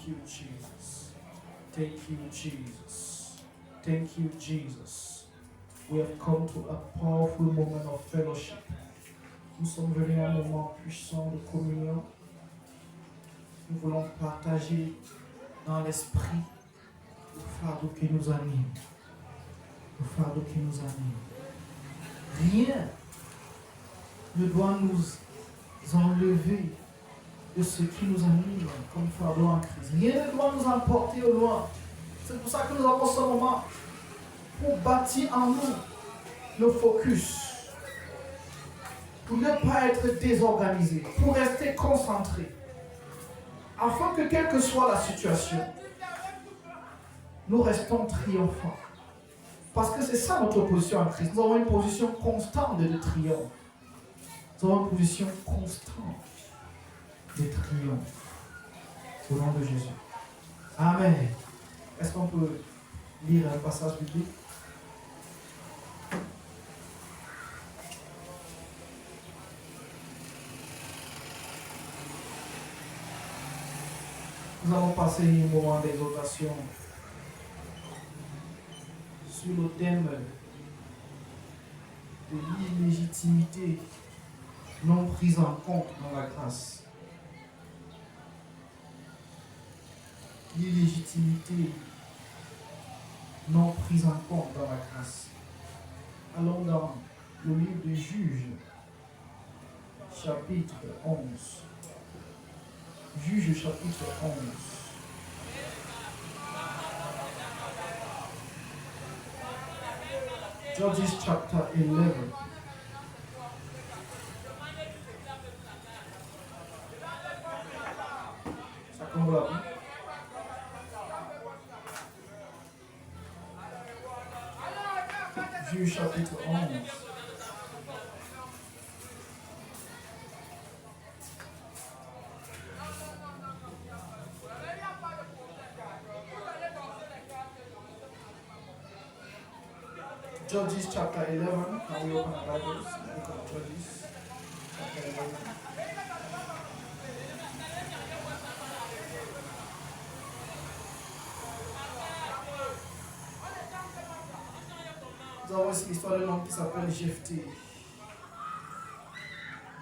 you, Jesus. Thank you, Jesus. Thank you, Jesus. We have come to a powerful moment of fellowship. Nous sommes venus à un moment puissant de communion. Nous voulons partager dans l'esprit le fardeau qui nous anime. Le fardeau qui nous anime. Rien ne doit nous enlever de ce qui nous anime comme fardeau en Christ. Rien ne doit nous emporter au loin. C'est pour ça que nous avons ce moment pour bâtir en nous le focus, pour ne pas être désorganisé, pour rester concentré, afin que quelle que soit la situation, nous restons triomphants. Parce que c'est ça notre position en Christ. Nous avons une position constante de triomphe. Nous avons une position constante de triomphe. Au nom de Jésus. Amen. Est-ce qu'on peut lire un passage biblique? Nous allons passer un moment d'exhortation sur le thème de l'illégitimité non prise en compte dans la grâce. L'illégitimité non prise en compte dans la grâce. Allons dans le livre de Juges, chapitre 11. Juges, chapitre 11. Judges chapter 11. Ça comme la Bible. Juges chapitre 11. Judges chapter 11. Now we open our Bibles. Look at Judges chapter 11. Nous avons ici l'histoire d'un homme qui s'appelle Jephthé.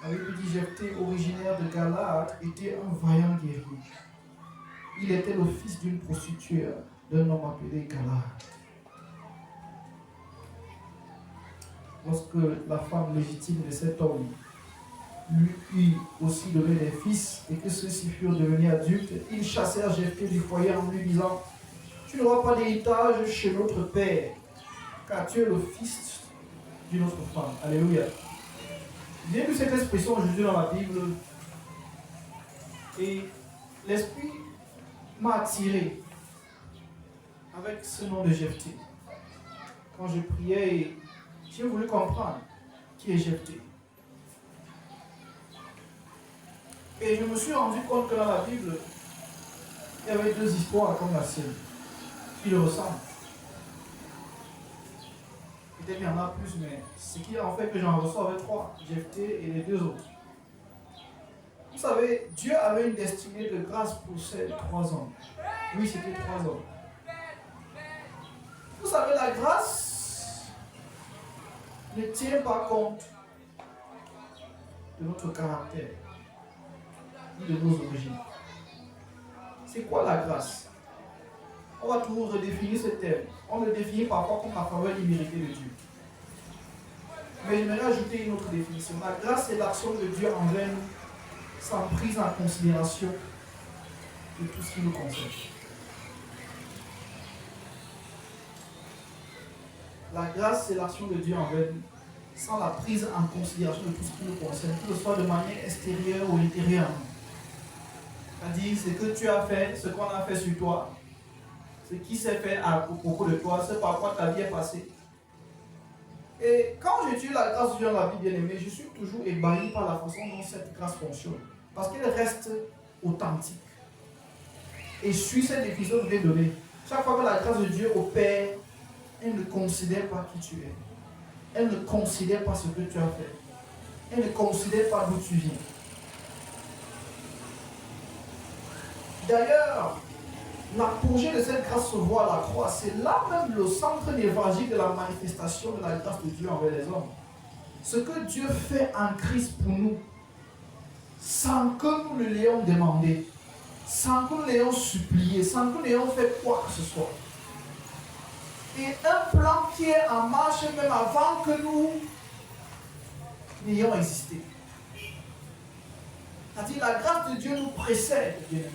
La Bible dit Jephthé, originaire de Galade, était un vaillant guerrier. Il était le fils d'une prostituée d'un homme appelé Galade. Lorsque la femme légitime de cet homme lui eut aussi donné des fils et que ceux-ci furent devenus adultes, ils chassèrent Jephthé du foyer en lui disant: tu n'auras pas d'héritage chez notre père, car tu es le fils d'une autre femme. Alléluia. J'ai vu cette expression aujourd'hui dans la Bible et l'Esprit m'a attiré avec ce nom de Jephthé. Quand je priais, j'ai voulu comprendre qui est Jephthé. Et je me suis rendu compte que dans la Bible, il y avait deux histoires comme la sienne qui le ressemblent. Peut-être qu'il y en a plus, mais ce qui a fait que j'en reçois avec trois, Jephthé et les deux autres. Vous savez, Dieu avait une destinée de grâce pour ces trois hommes. Oui, c'était trois hommes. Vous savez, la grâce ne tient pas compte de notre caractère ni de nos origines. C'est quoi la grâce? On va toujours redéfinir ce terme. On le définit parfois comme la faveur imméritée de Dieu. Mais j'aimerais ajouter une autre définition. La grâce, c'est l'action de Dieu envers nous sans prise en considération de tout ce qui nous concerne. La grâce, c'est l'action de Dieu envers nous sans la prise en considération de tout ce qui nous concerne, que ce soit de manière extérieure ou intérieure. C'est-à-dire, ce que tu as fait, ce qu'on a fait sur toi, ce qui s'est fait à propos de toi, ce par quoi ta vie est passée. Et quand j'étudie la grâce de Dieu dans la vie, bien aimée, je suis toujours ébahi par la façon dont cette grâce fonctionne. Parce qu'elle reste authentique. Et suit cette définition que je vais donner. Chaque fois que la grâce de Dieu opère, elle ne considère pas qui tu es. Elle ne considère pas ce que tu as fait. Elle ne considère pas d'où tu viens. D'ailleurs, l'apogée de cette grâce se voit à la croix. C'est là même le centre névralgique de la manifestation de la grâce de Dieu envers les hommes. Ce que Dieu fait en Christ pour nous, sans que nous le l'ayons demandé, sans que nous l'ayons supplié, sans que nous l'ayons fait quoi que ce soit. Et un plan qui est en marche même avant que nous n'ayons existé. C'est-à-dire la grâce de Dieu nous précède, bien-aimés.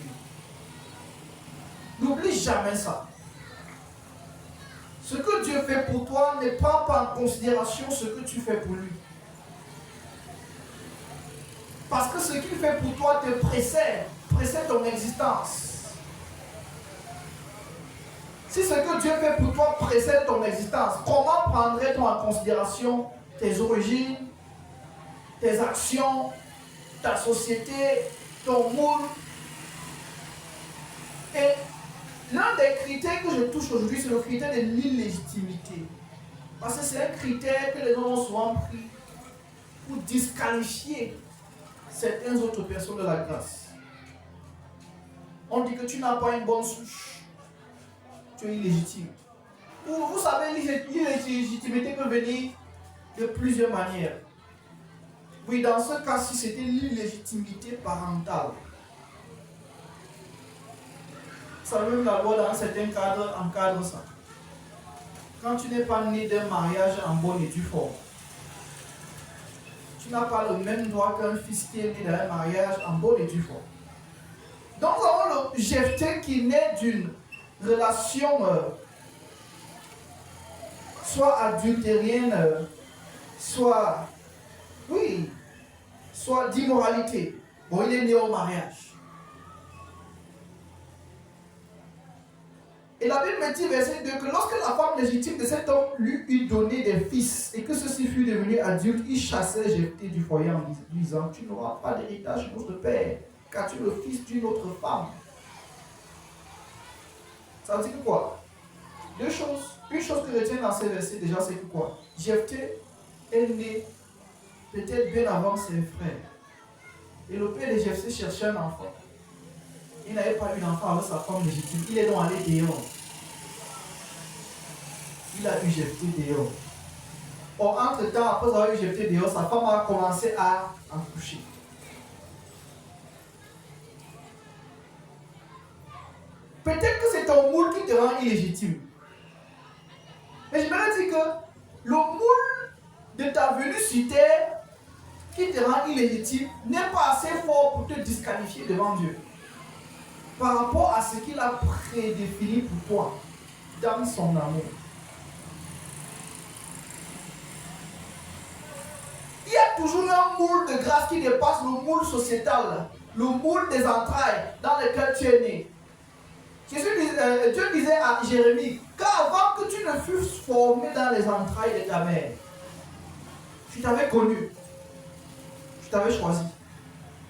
N'oublie jamais ça. Ce que Dieu fait pour toi ne prend pas en considération ce que tu fais pour lui. Parce que ce qu'il fait pour toi te précède ton existence. Si ce que Dieu fait pour toi précède ton existence, comment prendrais-tu en considération tes origines, tes actions, ta société, ton moule? Et l'un des critères que je touche aujourd'hui, c'est le critère de l'illégitimité. Parce que c'est un critère que les gens ont souvent pris pour disqualifier certaines autres personnes de la grâce. On dit que tu n'as pas une bonne souche, tu es illégitime. Ou vous savez, l'illégitimité peut venir de plusieurs manières. Oui, dans ce cas-ci, c'était l'illégitimité parentale. Ça, même la loi, dans un certain cadre, encadre ça. Quand tu n'es pas né d'un mariage en bonne et due forme, tu n'as pas le même droit qu'un fils qui est né d'un mariage en bonne et due forme. Donc, nous avons le Jephthé qui naît d'une relation soit adultérienne, soit d'immoralité. Bon, il est né au mariage. Et la Bible me dit, verset 2, que lorsque la femme légitime de cet homme lui eut donné des fils, et que ceux-ci furent devenus adultes, il chassait Jephthé du foyer en disant, tu n'auras pas d'héritage chez notre père, car tu es le fils d'une autre femme. Ça veut dire que quoi? Deux choses. Une chose que je retiens dans ces versets déjà, c'est que quoi? Jephthé est né peut-être bien avant ses frères. Et le père de Jephthé cherchait un enfant. Il n'avait pas eu d'enfant avec sa femme légitime. Il est donc allé dehors. Il a eu Jephthé dehors. Or, entre-temps, après avoir eu Jephthé dehors, sa femme a commencé à accoucher. Peut-être que c'est ton moule qui te rend illégitime. Mais je me dis que le moule de ta venue sur terre qui te rend illégitime n'est pas assez fort pour te disqualifier devant Dieu. Par rapport à ce qu'il a prédéfini pour toi dans son amour. Il y a toujours un moule de grâce qui dépasse le moule sociétal, le moule des entrailles dans lequel tu es né. Dieu disait à Jérémie qu'avant que tu ne fusses formé dans les entrailles de ta mère, je t'avais connu, je t'avais choisi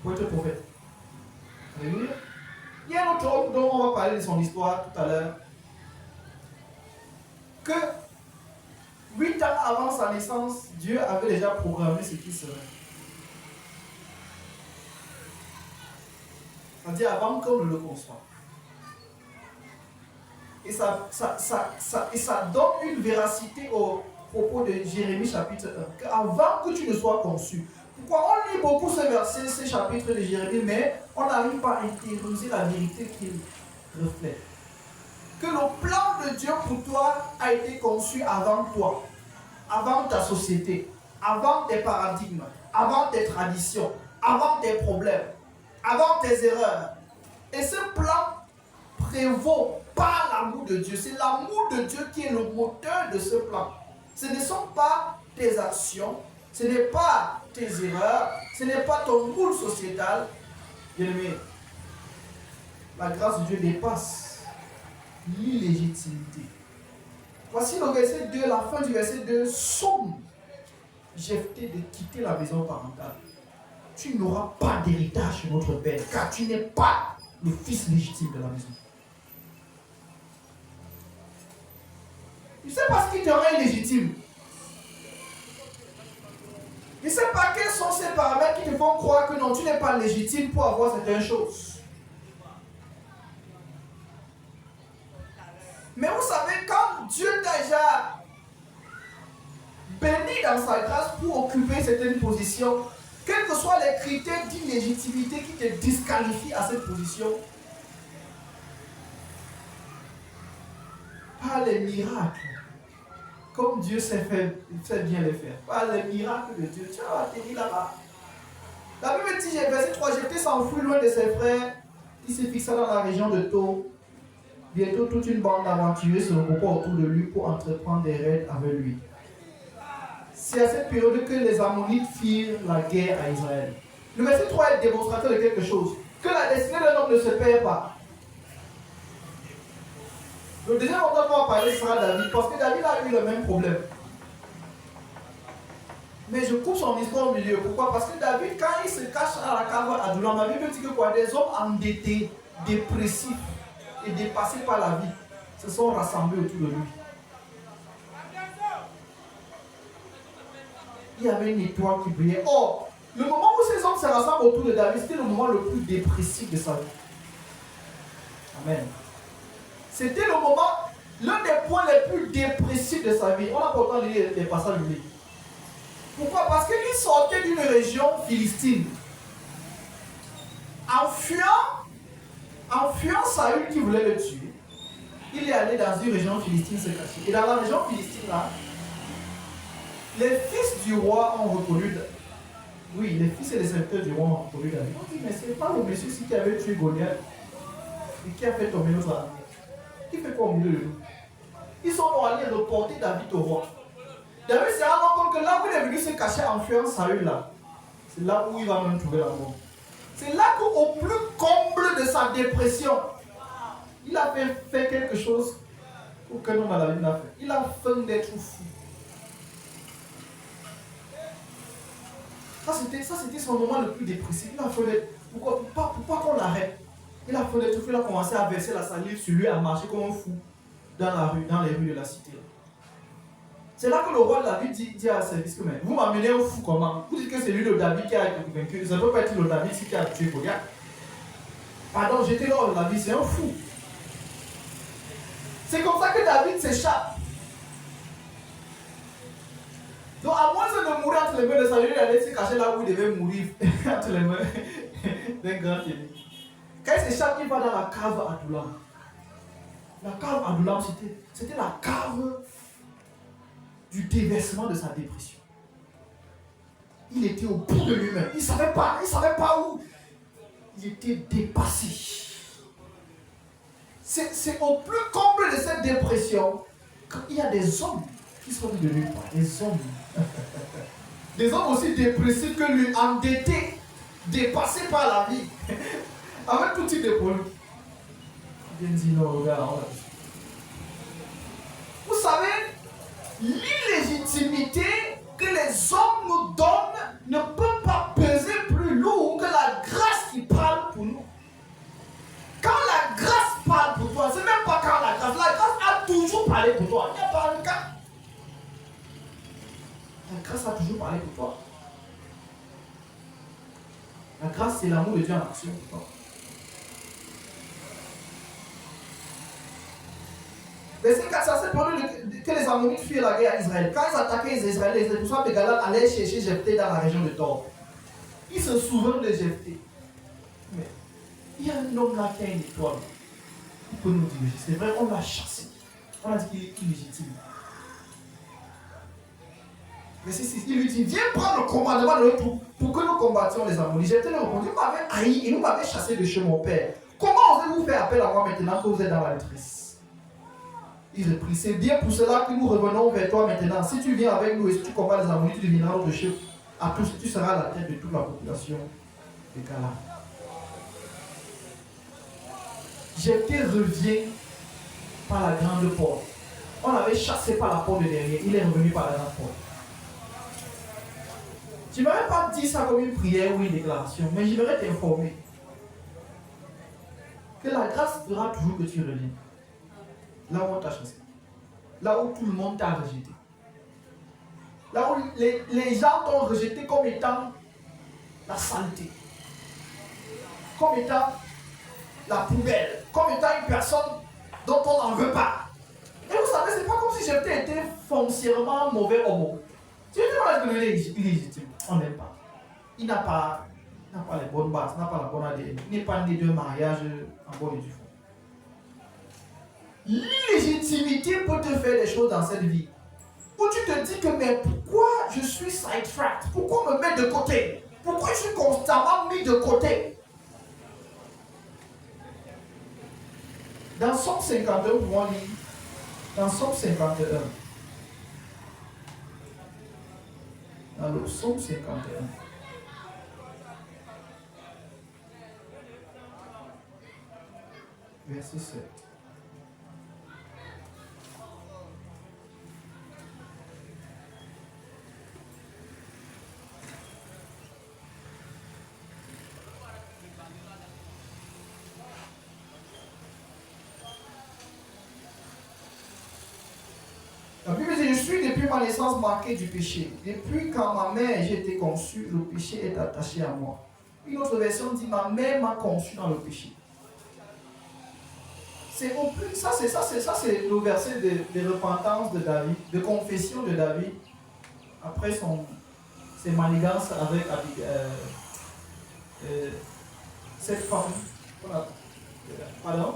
pour être prophète. Alléluia. Il y a un autre homme dont on va parler de son histoire tout à l'heure, que 8 ans avant sa naissance, Dieu avait déjà programmé ce qui serait. C'est-à-dire avant qu'on ne le conçoive. Et ça donne une véracité au propos de Jérémie chapitre 1. Qu'avant que tu ne sois conçu. Pourquoi on lit beaucoup ce verset, ces chapitres de Jérémie, mais on n'arrive pas à intérioriser la vérité qu'il reflète. Que le plan de Dieu pour toi a été conçu avant toi, avant ta société, avant tes paradigmes, avant tes traditions, avant tes problèmes, avant tes erreurs. Et ce plan prévaut par l'amour de Dieu. C'est l'amour de Dieu qui est le moteur de ce plan. Ce ne sont pas tes actions, ce n'est pas tes erreurs, ce n'est pas ton moule sociétal. Bien-aimé, la grâce de Dieu dépasse l'illégitimité. Voici le verset 2, la fin du verset 2. Somme Jephthé de quitter la maison parentale. Tu n'auras pas d'héritage chez notre père, car tu n'es pas le fils légitime de la maison. Tu ne sais pas ce qui te rend illégitime. Tu ne sais pas quels sont ces paramètres qui te font croire que non, tu n'es pas légitime pour avoir certaines choses. dans sa grâce pour occuper certaines positions, quels que soient les critères d'illégitimité qui te disqualifient à cette position, par les miracles, comme Dieu sait bien les faire, par les miracles de Dieu, tu vas atterrir là-bas. La Bible dit, verset 3, Jephthé s'enfuit loin de ses frères, il se fixa dans la région de Tob. Bientôt, toute une bande d'aventuriers se regroupa autour de lui pour entreprendre des raids avec lui. C'est à cette période que les Ammonites firent la guerre à Israël. Le verset 3 est démonstrateur de quelque chose, que la destinée d'un homme ne se perd pas. Le deuxième endroit dont on va parler sera David, parce que David a eu le même problème. Mais je coupe son histoire au milieu. Pourquoi? Parce que David, quand il se cache à la cave à Adullam, la Bible dit que quoi? Des hommes endettés, dépressifs et dépassés par la vie se sont rassemblés autour de lui. Il y avait une étoile qui brillait. Or, le moment où ces hommes se rassemblent autour de David, c'était le moment le plus dépressif de sa vie. Amen. C'était le moment, l'un des points les plus dépressifs de sa vie. On a pourtant lu les passages bibliques. Pourquoi? Parce qu'il sortait d'une région philistine. En fuyant Saül qui voulait le tuer, il est allé dans une région philistine se cacher. Et dans la région philistine là, les fils du roi ont reconnu. Oui, les fils et les serviteurs du roi ont reconnu David. On dit, mais ce n'est pas le monsieur qui avait tué Goliath et qui a fait tomber nos armées. Qui fait quoi au milieu de nous? Ils sont allés reporter David au roi. David s'est rendu compte que là où il est venu se cacher en fuyant Saül là, c'est là où il va même trouver la mort. C'est là qu'au plus comble de sa dépression, il a fait quelque chose qu'aucun homme dans la vie n'a fait. Il a faim d'être fou. Ça c'était son moment le plus dépressif. Il a faim d'être. Pourquoi qu'on l'arrête? Il a faim d'être fou. Il a commencé à verser la salive sur lui, à marcher comme un fou dans les rues de la cité. C'est là que le roi David dit à ses fils que vous m'amenez un fou comment? Vous dites que c'est lui le David qui a été vaincu. Ça ne peut pas être le David qui a tué Goliath. Pardon, j'étais là au David, c'est un fou. C'est comme ça que David s'échappe. Donc à moins de mourir entre les mains de Saül, il allait se cacher là où il devait mourir, entre les mains d'un grand ennemi. Quand il s'échappe, il va dans la cave Adullam. La cave Adullam, c'était la cave du déversement de sa dépression. Il était au bout de lui-même. Il ne savait pas où. Il était dépassé. C'est au plus comble de cette dépression qu'il y a des hommes qui sont de nulle part. Des hommes. Des hommes aussi dépressifs que lui, endettés, dépassés par la vie, avec tout type de problèmes. Il vient dire non, regarde. Vous savez, l'illégitimité que les hommes nous donnent ne peut pas peser plus lourd que la grâce qui parle pour nous. Quand la grâce parle pour toi, c'est même pas quand la grâce a toujours parlé pour toi. Il n'y a pas un cas. La grâce a toujours parlé pour toi. La grâce, c'est l'amour de Dieu en action pour toi. Verset 4, ça c'est pendant que les Ammonites firent la guerre à Israël. Quand ils attaquaient les Israéliens, les responsables de Galad allaient chercher Jephthé dans la région de Tob. Ils se souviennent de Jephthé. Mais il y a un homme là qui a une étoile. Il peut nous diriger. C'est vrai, on l'a chassé. On a dit qu'il est illégitime. Verset 6, il lui dit, viens prendre le commandement de notre troupe pour que nous combattions les Ammonites. Jephthé lui répondit, vous m'avez haï et nous m'avez chassé de chez mon père. Comment osez-vous faire appel à moi maintenant que vous êtes dans la détresse? Il reprit, c'est bien pour cela que nous revenons vers toi maintenant. Si tu viens avec nous et si tu combats les Ammonites, tu deviendras notre chef. Après, tu seras la tête de toute la population de Canaan. Jephthé revient par la grande porte. On l'avait chassé par la porte de derrière. Il est revenu par la grande porte. Je ne vais pas dire ça comme une prière ou une déclaration, mais je vais t'informer que la grâce fera toujours que tu reviens. Là où on t'a chassé. Là où tout le monde t'a rejeté. Là où les gens t'ont rejeté comme étant la saleté. Comme étant la poubelle. Comme étant une personne dont on n'en veut pas. Et vous savez, c'est pas comme si j'étais été foncièrement mauvais homme. Tu dis qu'on est illégitime, on n'aime pas. Il n'a pas les bonnes bases, il n'a pas la bonne ADN. Il n'est pas né d'un mariage en bonne et due forme. L'illégitimité peut te faire des choses dans cette vie où tu te dis que mais pourquoi je suis sidetracked? Pourquoi on me met de côté? Pourquoi je suis constamment mis de côté? Dans Somme 51, on lit, dans Somme 51, dans le Somme 51, verset 7. La Bible dit, je suis depuis ma naissance marqué du péché. Depuis quand ma mère j'ai été conçue, le péché est attaché à moi. Une autre version dit, ma mère m'a conçu dans le péché. C'est au plus, ça c'est le verset de repentance de David, de confession de David, après ses manigances avec cette femme, pardon,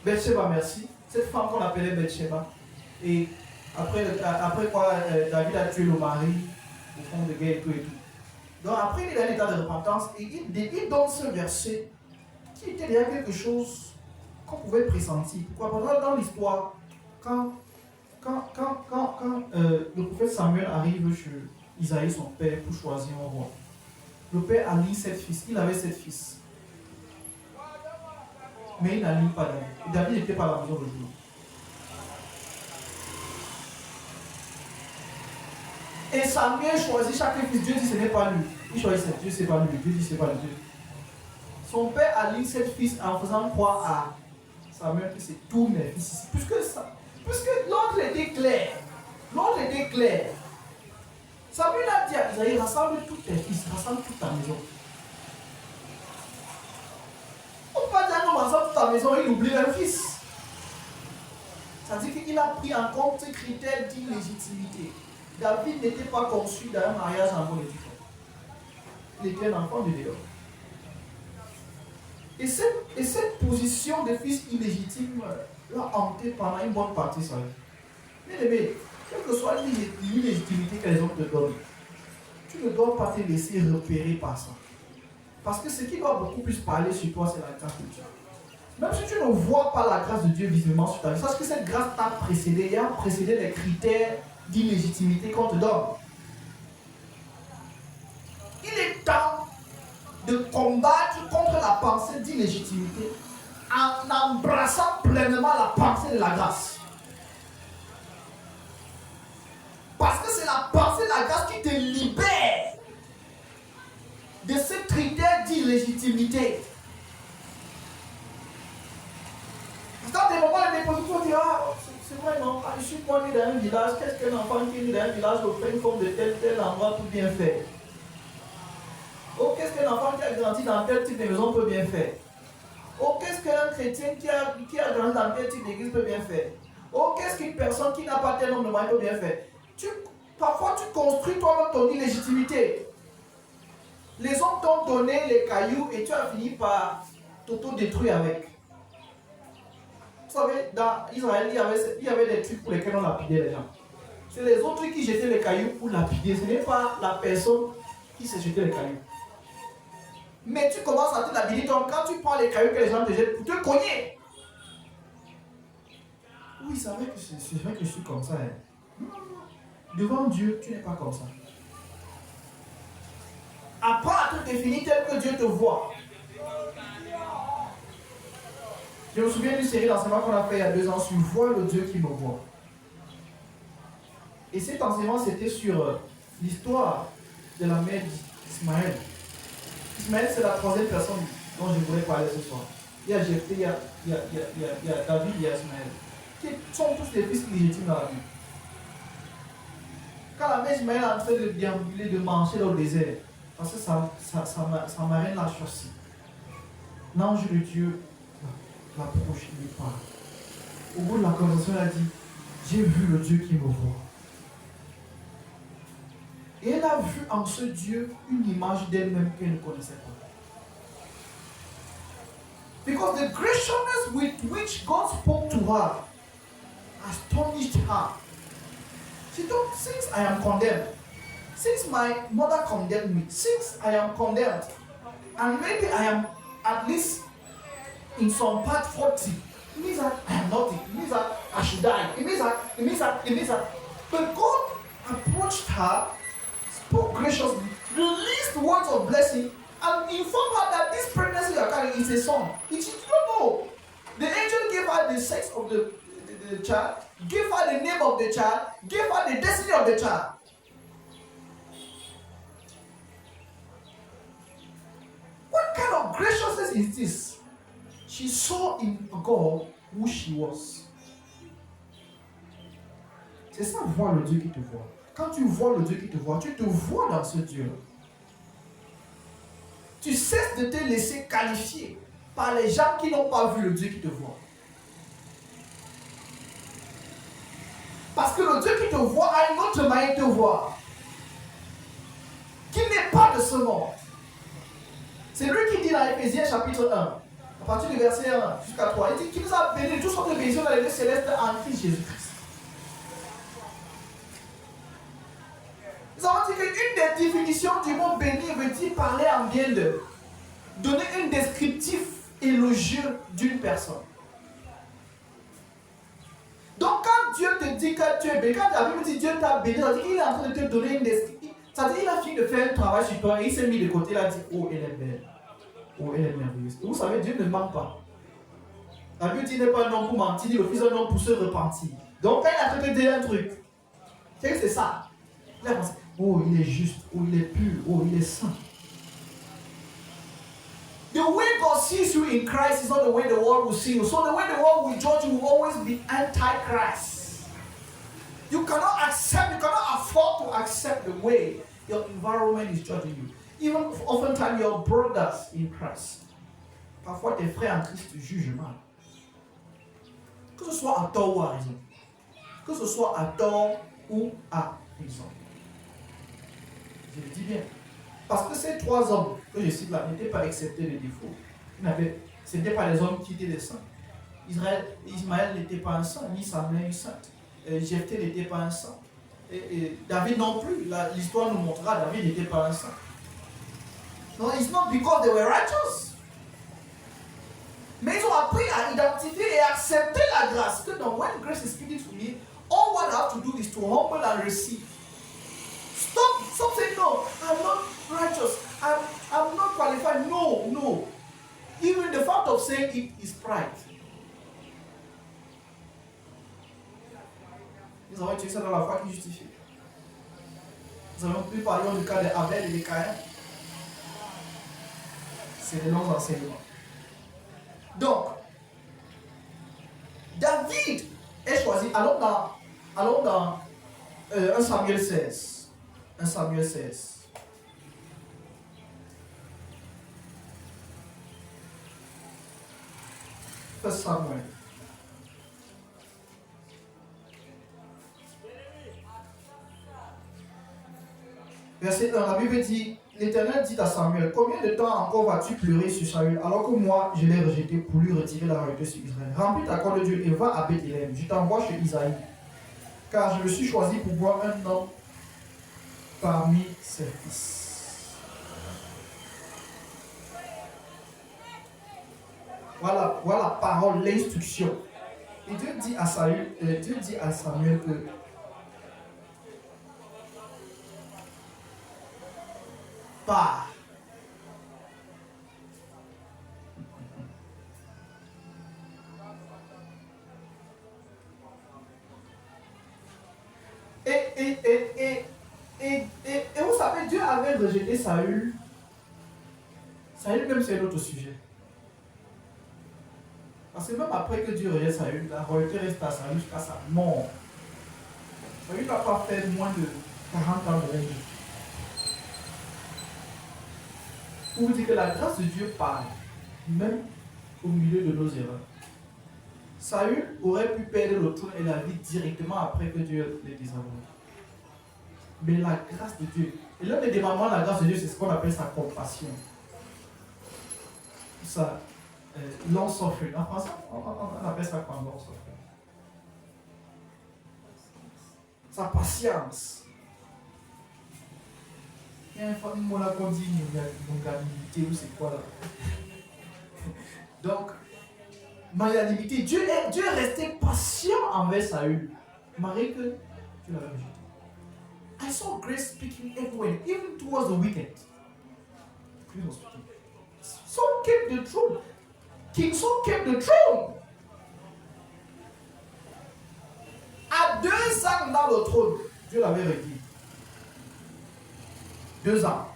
Bathsheba, merci, cette femme qu'on appelait Bathsheba. Et après quoi, David a tué le mari au fond de guerre et tout et tout. Donc après, il est dans un état de repentance et il donne ce verset qui était déjà quelque chose qu'on pouvait pressentir. Pourquoi? Parce que dans l'histoire, quand le prophète Samuel arrive chez Isaïe, son père, pour choisir un roi, le père a mis 7 fils. Il avait 7 fils. Mais il n'a mis pas David. Et David n'était pas à la maison le jour. Et Samuel choisit chaque fils. Dieu dit ce n'est pas lui. Il choisit Dieu, c'est pas lui. Dieu dit c'est pas lui. Son père a mis 7 fils en faisant croire à Samuel que c'est tous mes fils. Puisque l'ordre était clair. L'ordre était clair. Samuel a dit à Isaïe, rassemble tous tes fils, rassemble toute ta maison. On ne peut pas dire non, rassemble toute ta maison, il oublie un fils. Ça veut dire qu'il a pris en compte ce critère d'illégitimité. David n'était pas conçu dans un mariage en bonne et due forme. Il était un enfant de dehors. Et cette position de fils illégitime l'a hanté pendant une bonne partie de sa vie. Bien aimé, quelle que soit l'illégitimité que les autres te donnent, tu ne dois pas te laisser repérer par ça. Parce que ce qui doit beaucoup plus parler sur toi, c'est la grâce de Dieu. Même si tu ne vois pas la grâce de Dieu visiblement sur ta vie, sache que cette grâce t'a précédé et a précédé les critères d'illégitimité qu'on te donne. Il est temps de combattre contre la pensée d'illégitimité en embrassant pleinement la pensée de la grâce. Parce que c'est la pensée de la grâce qui te libère de ce critère d'illégitimité. Dans des moments de déposition, tu dis, c'est vrai, non, je suis moi né dans un village, qu'est-ce qu'un enfant qui est né dans un village au fin fond de tel endroit peut bien faire? Oh, qu'est-ce qu'un enfant qui a grandi dans tel type de maison peut bien faire? Oh, qu'est-ce qu'un chrétien qui a grandi dans tel type d'église peut bien faire? Oh, qu'est-ce qu'une personne qui n'a pas tel nombre de moyens peut bien faire? Parfois, tu construis toi-même ton illégitimité. Les hommes t'ont donné les cailloux et tu as fini par t'auto-détruire avec. Vous savez, dans Israël, il y avait des trucs pour lesquels on lapidait les gens. C'est les autres qui jetaient les cailloux pour lapider. Ce n'est pas la personne qui se jetait les cailloux. Mais tu commences à te lapider. Donc, quand tu prends les cailloux que les gens te jettent pour te cogner. Oui, c'est vrai que je suis comme ça. Hein. Devant Dieu, tu n'es pas comme ça. Apprends à te définir tel que Dieu te voit. Je me souviens d'une série d'enseignements qu'on a fait il y a 2 ans sur Vois le Dieu qui me voit. Et cet enseignement, c'était sur l'histoire de la mère d'Ismaël. Ismaël, c'est la 3e personne dont je voulais parler ce soir. Il y a Jephthé, il y a David, il y a Ismaël, qui sont tous les fils illégitimes dans la vie. Quand la mère Ismaël est en train de déambuler, de marcher dans le désert, parce que sa marraine l'a chassé, l'ange de Dieu l'approche, il lui parle. Au bout de la conversation, elle a dit, j'ai vu le Dieu qui me voit. Et elle a vu en ce Dieu une image d'elle-même qu'elle ne connaissait pas. Because the graciousness with which God spoke to her astonished her. She thought, since I am condemned, since my mother condemned me, since I am condemned, and maybe I am at least in some part 40, it means that I am nothing. It means that I should die. It means that. But God approached her, spoke graciously, released words of blessing, and informed her that this pregnancy you are carrying is a son. She did not know. The angel gave her the sex of the child, gave her the name of the child, gave her the destiny of the child. What kind of graciousness is this? She saw in God who she was. C'est ça, voir le Dieu qui te voit. Quand tu vois le Dieu qui te voit, tu te vois dans ce Dieu. Tu cesses de te laisser qualifier par les gens qui n'ont pas vu le Dieu qui te voit. Parce que le Dieu qui te voit a une autre manière de te voir, qui n'est pas de ce monde. C'est lui qui dit dans Éphésiens chapitre 1, à partir du verset 1 jusqu'à 3, il dit qu'il nous a bénis de toutes sortes de bénédictions dans les lieux célestes en Christ Jésus-Christ. Nous avons dit qu'une des définitions du mot béni veut dire parler en bien de, donner un descriptif élogieux d'une personne. Donc quand Dieu te dit que tu es béni, quand la Bible dit Dieu t'a béni, ça veut dire qu'il est en train de te donner une descriptif. Ça veut dire qu'il a fini de faire un travail sur toi et il s'est mis de côté, il a dit oh elle est belle, oh elle est merveilleuse. Et vous savez, Dieu ne ment pas. La Bible dit n'est pas un homme pour mentir, ni le fils d'un homme pour se repentir. Donc quand il a en train de te dire un truc, c'est ça. Il a pensé, oh il est juste, oh il est pur, oh il est saint. The way God sees you in Christ is not the way the world will see you. So the way the world will judge you will always be anti-Christ. You cannot afford to accept the way your environment is judging you. Even oftentimes your brothers in Christ. Parfois tes frères en Christ te jugent mal. Que ce soit à tort ou à raison. Que ce soit à tort ou à raison. Je le dis bien. Parce que ces trois hommes que je cite là n'étaient pas exceptés de défauts. Ce n'étaient pas les hommes qui étaient des saints. Ismaël n'était pas un saint, ni Samuel une sainte. Jephthé n'était pas un saint. Et David non plus. L'histoire nous montrera David n'était pas un saint. No, it's not because they were righteous. Mais ils ont appris à identifier et accepter la grâce. Que donc, when grace is speaking to me, all what I have to do is to humble and receive. Stop saying no, I'm not righteous, I'm not qualified. No. Even the fact of saying it is pride. Nous avons étudié ça dans la foi qui justifie. Nous avons pu parler du cas d'Abel et de Caïn. C'est des longs enseignements. Donc, David est choisi. Allons dans 1 Samuel 16. 1 Samuel 16. First Samuel. Verset 1, la Bible dit, l'Éternel dit à Samuel, combien de temps encore vas-tu pleurer sur Saül alors que moi je l'ai rejeté pour lui retirer la royauté sur Israël? Remplis ta corps de Dieu et va à Bethléem, je t'envoie chez Isaïe, car je me suis choisi pour voir un homme parmi ses fils. Voilà parole, l'instruction. Et Dieu dit à Samuel que pars. Et vous savez, Dieu avait rejeté Saül. Saül même c'est un autre sujet. Parce que même après que Dieu rejette Saül, la royauté reste à Saül jusqu'à sa mort. Saül n'a pas fait moins de 40 ans de règne. Pour vous dire que la grâce de Dieu parle, même au milieu de nos erreurs. Saül aurait pu perdre le trône et la vie directement après que Dieu l'ait désavoué. Mais la grâce de Dieu. Et l'un des démembrements de la grâce de Dieu, c'est ce qu'on appelle sa compassion. Ça, long suffering. En français, on appelle ça quoi, long suffering? Sa patience. Il y a un mot là qu'on dit longanimité ou c'est quoi là? Donc, magnanimité. Dieu est resté patient envers Saül. Malgré que Dieu l'avait rejeté. I saw grace speaking everywhere, even towards the wicked. Grace was speaking. Saul came the throne. King Saul came the throne. À 2 ans dans le trône, Dieu l'avait requis. 2 ans.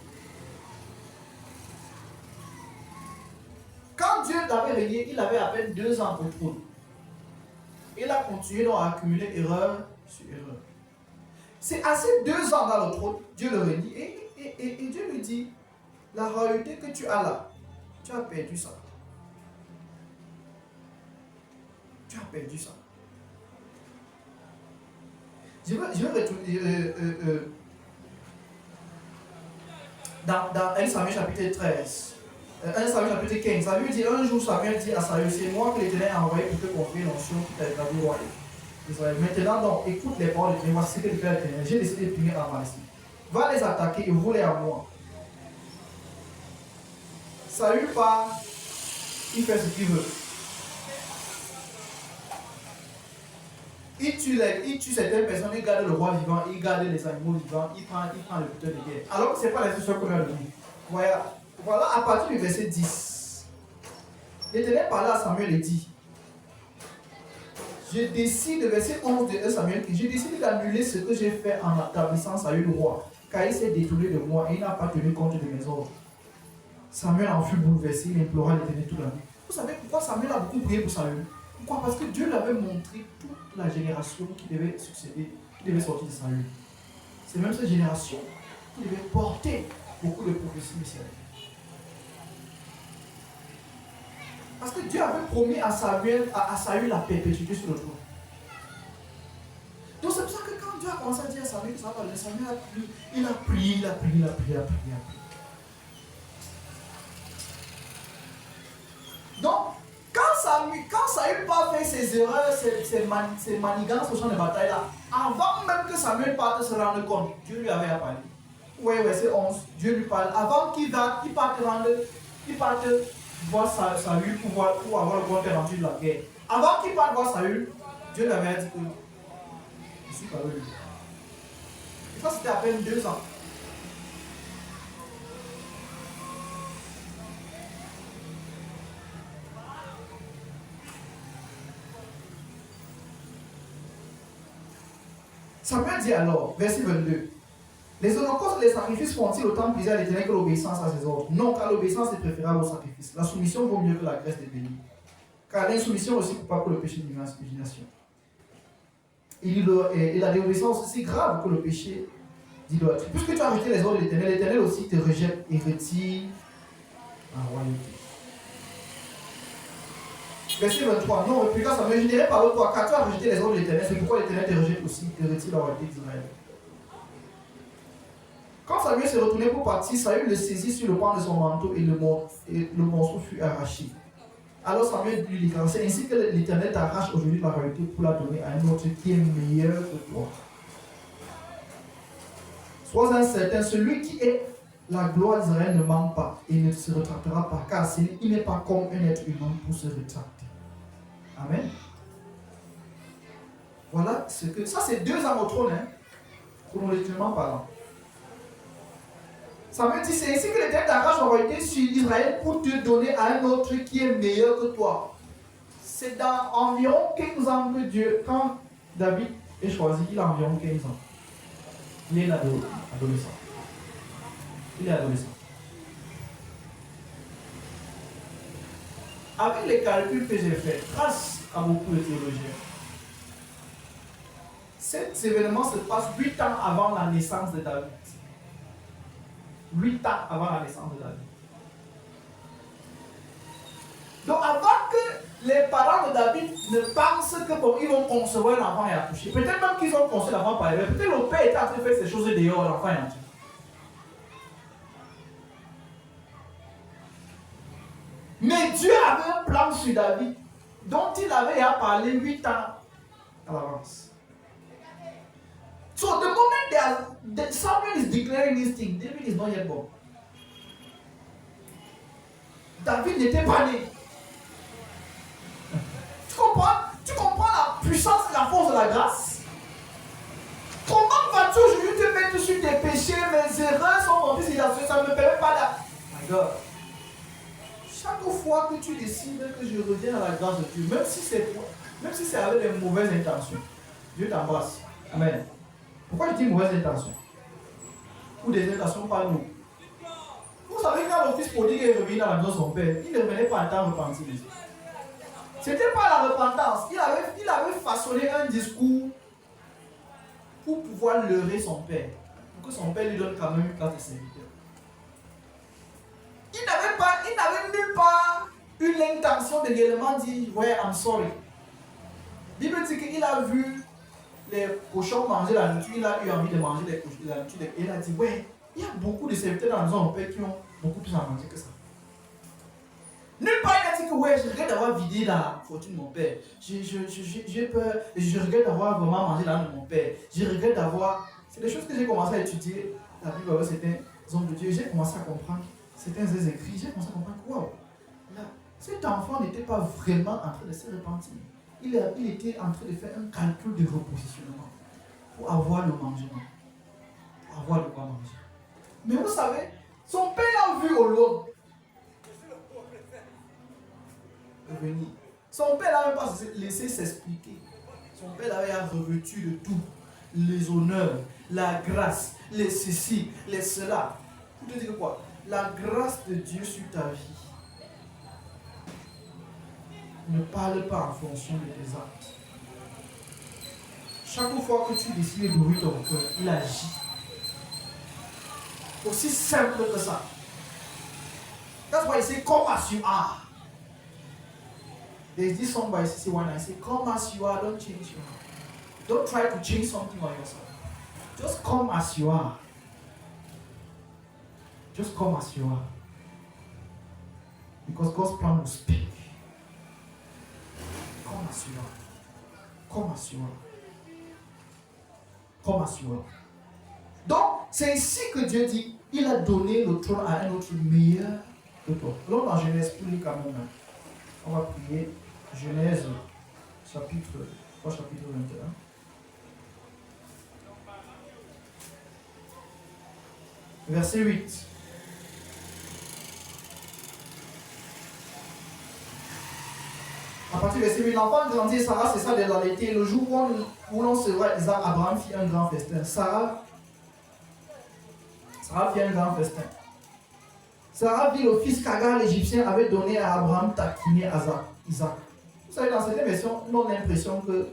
Quand Dieu l'avait régné, il avait à peine 2 ans au trône. Il a continué donc à accumuler erreur sur erreur. C'est à ces 2 ans dans le trône, Dieu le renie et Dieu lui dit, la royauté que tu as là, tu as perdu ça. Tu as perdu ça. Je vais retourner dans 1 Samuel chapitre 13. 1 Samuel chapitre 15. Ça lui dit, un jour Samuel dit à Saül, c'est moi que l'Éternel a envoyé pour te confier l'onction qui t'a établi roi d'Israël. Maintenant donc, écoute les paroles de l'Éternel. Voici ce que dit l'Éternel. J'ai décidé de punir Amalek. Va les attaquer et voler à moi. Saül part, il fait ce qu'il veut. Il tue certaines personnes, il garde le roi vivant, il garde les animaux vivants, il prend le butin de guerre. Alors que ce n'est pas la situation qu'on a de nous. Voilà, à partir du verset 10, l'Éternel parlait à Samuel et dit, je décide, verset 11 de 1 Samuel, je décide d'annuler ce que j'ai fait en établissant Saül roi, car il s'est détourné de moi et il n'a pas tenu compte de mes ordres. Samuel en fut bouleversé, il implora l'Éternel toute la nuit. Vous savez pourquoi Samuel a beaucoup prié pour Saül? Pourquoi? Parce que Dieu lui avait montré toute la génération qui devait succéder, qui devait sortir de Saül. C'est même cette génération qui devait porter beaucoup de prophéties messianiques. Parce que Dieu avait promis à Saül la perpétuité sur le trône. Donc c'est pour ça que quand Dieu a commencé à dire à Samuel que ça va, Samuel a prié, il a prié. Donc, quand Saül part faire ses erreurs, ses manigances au champ de bataille là, avant même que Samuel parte se rendre compte, Dieu lui avait parlé. Ouais, verset 11, Dieu lui parle. Avant qu'il parte voir Saül pour avoir le compte rendu de la guerre. Avant qu'il parte voir Saül, Dieu lui avait dit que je suis pas lui. Et ça, c'était à peine 2 ans. Samuel dit alors, verset 22, les holocaustes et les sacrifices font-ils autant plaisir à l'Éternel que l'obéissance à ses ordres? Non, car l'obéissance est préférable au sacrifice. La soumission vaut mieux que la graisse des bénis. Car l'insoumission aussi coupable que le péché d'imagination. Et la désobéissance aussi grave que le péché d'idolâtrie. Puisque tu as rejeté les ordres de l'Éternel, l'Éternel aussi te rejette et retire la royauté. Verset 23. Non, répliqua Samuel, je dirai par le toi, car tu as rejeté les ordres de l'Éternel, c'est pourquoi l'Éternel te rejette aussi, te retire la royauté d'Israël. Quand Samuel s'est retourné pour partir, Saül le saisit sur le pan de son manteau et le morceau fut arraché. Alors Samuel lui dit, c'est ainsi que l'Éternel t'arrache aujourd'hui la royauté pour la donner à un autre qui est meilleur que toi. Sois un certain, celui qui est la gloire d'Israël ne manque pas et ne se retractera pas, car il n'est pas comme un être humain pour se rétracter. Amen. Voilà ce que... Ça, c'est 2 ans au trône, chronologiquement parlant. Samuel dit, c'est ainsi que l'Éternel t'arrache la royauté sur Israël pour te donner à un autre qui est meilleur que toi. C'est dans environ 15 ans que Dieu, quand David est choisi, il a environ 15 ans. Il est adolescent. Il est adolescent. Avec les calculs que j'ai faits, grâce à beaucoup de théologiens, cet événement se passe 8 ans avant la naissance de David. 8 ans avant la naissance de David. Donc avant que Les parents de David ne pensent que bon, ils vont concevoir l'enfant et accoucher. Peut-être même qu'ils ont conçu l'enfant par erreur. Peut-être le père était en train de faire ces choses dehors, l'enfant est entré. Mais Dieu avait un plan sur David dont il avait à parler 8 ans à l'avance. So the moment someone is declaring this thing, David is not yet born. David n'était pas né. Tu comprends la puissance et la force de la grâce? Comment vas-tu aujourd'hui te mettre sur tes péchés, mes erreurs sont montées, ça ne me permet pas là. My God. Chaque fois que tu décides que je reviens à la grâce de Dieu, même si c'est avec des mauvaises intentions, Dieu t'embrasse. Amen. Pourquoi je dis mauvaises intentions? Ou des intentions pas nous. Vous savez, quand le fils prodigue est revenu dans la maison de son père, il ne revenait pas à temps repentir. Ce n'était pas la repentance. Il avait façonné un discours pour pouvoir leurrer son père. Pour que son père lui donne quand même une place de serviteur. Il n'avait nulle part eu l'intention de réellement dire ouais, I'm sorry. La Bible dit qu'il a vu les cochons manger la nourriture, il a eu envie de manger la nourriture. Et il a dit ouais, il y a beaucoup de serviteurs dans la maison de mon père qui ont beaucoup plus à manger que ça. Nulle part il a dit que ouais, je regrette d'avoir vidé la fortune de mon père. J'ai peur, je regrette d'avoir vraiment mangé l'âme de mon père. Je regrette d'avoir. C'est des choses que j'ai commencé à étudier. La Bible avec certains hommes de Dieu. J'ai commencé à comprendre certains écrits. J'ai commencé à comprendre que waouh, cet enfant n'était pas vraiment en train de se repentir. Il était en train de faire un calcul de repositionnement pour avoir le mangement. Pour avoir de quoi manger. Mais vous savez, son père l'a vu au loin. Venir. Son père n'avait pas laissé s'expliquer. Son père l'avait revêtu de tout. Les honneurs, la grâce, les ceci, les cela. Vous te dites quoi? La grâce de Dieu sur ta vie ne parle pas en fonction de tes actes. Chaque fois que tu décides d'ouvrir ton cœur, il agit. Aussi simple que ça. That's why he said, come as you are. There's this song by CC One. I say, come as you are, don't change your heart. Don't try to change something on yourself. Just come as you are. Just come as you are. Because God's plan will speak. Come as you are. Come as you are. Come as you are. Donc, c'est ici que Dieu dit, il a donné le trône à un autre meilleur que toi. Alors dans Genèse, pour lui quand même, on va prier. Genèse, chapitre 3, chapitre 21. Verset 8. À partir du verset 8, l'enfant grandit, Sarah cessa de l'allaiter. Le jour où l'on se voit Isaac, Abraham fit un grand festin. Sarah fit un grand festin. Sarah vit le fils qu'Agar l'Égyptien avait donné à Abraham taquiner Isaac. Vous savez, dans cette version, on a l'impression que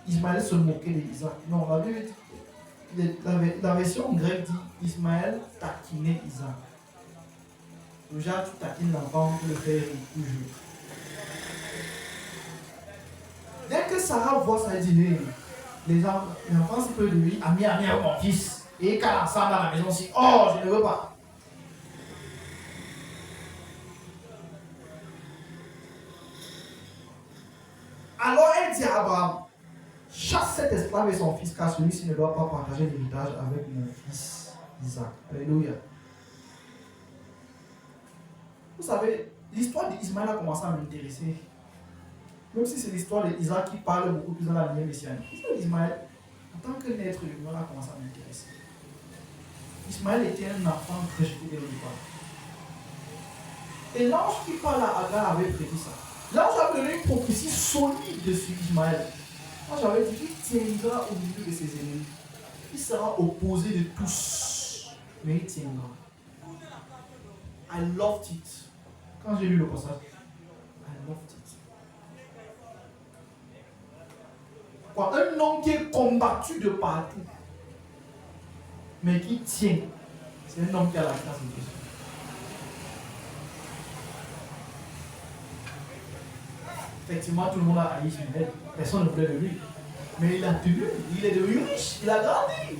Ismaël se moquait d'Isaac. Non, la version grecque dit Ismaël taquinait Isaac. Déjà, tu taquines l'enfant pour le faire toujours. Dès que Sarah voit ça, elle dit les enfants, c'est peu de lui, ami, mon fils. Et quand ensemble dans la maison aussi, oh, je ne veux pas. Alors elle dit à Abraham, chasse cet esclave et son fils, car celui-ci ne doit pas partager l'héritage avec mon fils Isaac. Alléluia. Vous savez, l'histoire d'Ismaël a commencé à m'intéresser. Même si c'est l'histoire d'Isaac qui parle beaucoup plus dans la lignée messianique. L'histoire d'Ismaël, en tant que naître humain, a commencé à m'intéresser. Ismaël était un enfant rejeté dès le départ. Et l'ange qui parle à Agar avait prédit ça. L'ange avait donné une prophétie solide sur Ismaël. L'ange avait dit qu'il tiendra au milieu de ses ennemis. Il sera opposé de tous, mais il tiendra. I loved it. Quand j'ai lu le passage, I loved it. Quoi, un homme qui est combattu de partout, mais qui tient, c'est un homme qui a la grâce de Dieu. Effectivement, tout le monde a haï Ismaël. Personne ne voulait de lui. Mais il a tenu, il est devenu riche, il a grandi.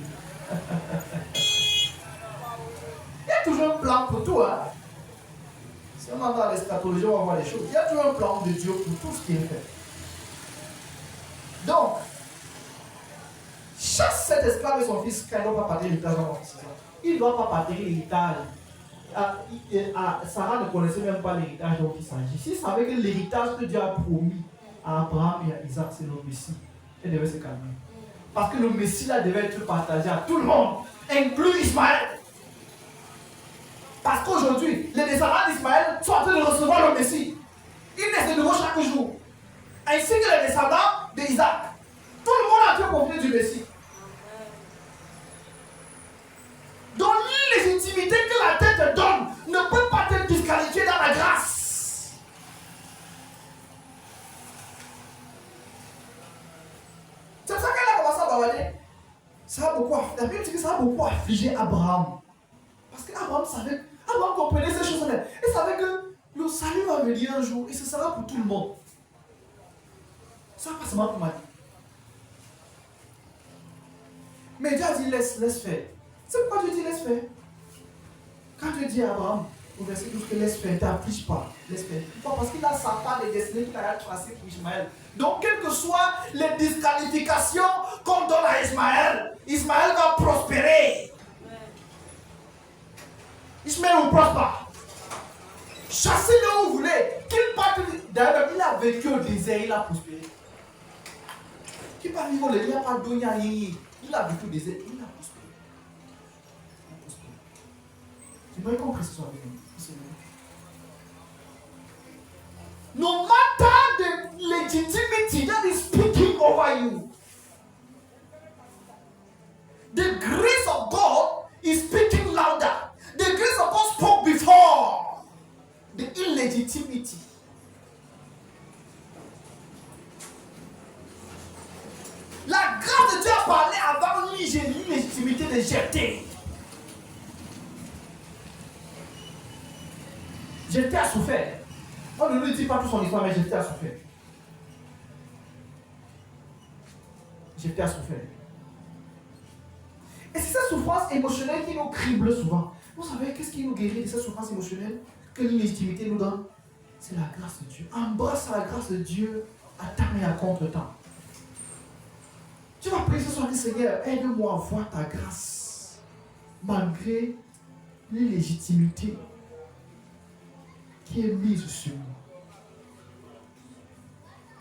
Il y a toujours un plan pour tout. Hein? Si on entend l'eschatologie, on va voir les choses. Il y a toujours un plan de Dieu pour tout ce qui est fait. Donc, chasse cet esclave et son fils car il ne doit pas partager l'héritage dans l'office. Il ne doit pas partager l'héritage. Sarah ne connaissait même pas l'héritage dont il s'agit. S'il savait que l'héritage que Dieu a promis à Abraham et à Isaac, c'est le Messie, elle devait se calmer. Parce que le Messie là devait être partagé à tout le monde, inclus Ismaël. Parce qu'aujourd'hui, les descendants d'Ismaël sont en train de recevoir le Messie. Ils naissent de nouveau chaque jour. Ainsi que les descendants d'Isaac. Tout le monde a été confié du Messie. Donc l'illégitimité que la tête te donne ne peut pas te disqualifier dans la grâce. C'est pour ça qu'elle a commencé à bavarder. La Bible dit que ça a beaucoup affligé Abraham. Parce qu'Abraham savait, Abraham comprenait ces choses-là. Il savait que le salut va venir un jour et ce sera pour tout le monde. Ça pas seulement pour Marie. Mais Dieu a dit laisse faire. C'est pourquoi Dieu dit laisse faire. Quand Dieu dit à Abraham, au verset 12, que laisse faire, ne t'afflige pas. Laisse faire. Pourquoi? Parce qu'il a sa part de destinée qu'il a tracée pour Ismaël. Donc, quelles que soient les disqualifications qu'on donne à Ismaël, Ismaël va prospérer. Ismaël vous prospère. Chassez-le où vous voulez. Qu'il parte. D'ailleurs, il a vécu au désert, il a prospéré. Qui part vivre le lien par Donia, il a vécu au désert, il a prospéré. J'aimerais qu'on prie ce soir avec nous. No matter the legitimacy that is speaking over you, the grace of God is speaking louder. The grace of God spoke before the illegitimacy. La grâce de Dieu a parlé avant l'illégitimité de Jephthé. Jephthé a souffert. On ne lui dit pas tout son histoire, mais Jephthé a souffert. Jephthé a souffert. Et c'est cette souffrance émotionnelle qui nous crible souvent. Vous savez, qu'est-ce qui nous guérit de cette souffrance émotionnelle que l'illégitimité nous donne? C'est la grâce de Dieu. Embrasse la grâce de Dieu à temps et à contre-temps. Tu vas prier ce soir, Seigneur, aide-moi à voir ta grâce malgré l'illégitimité qui est mise sur moi.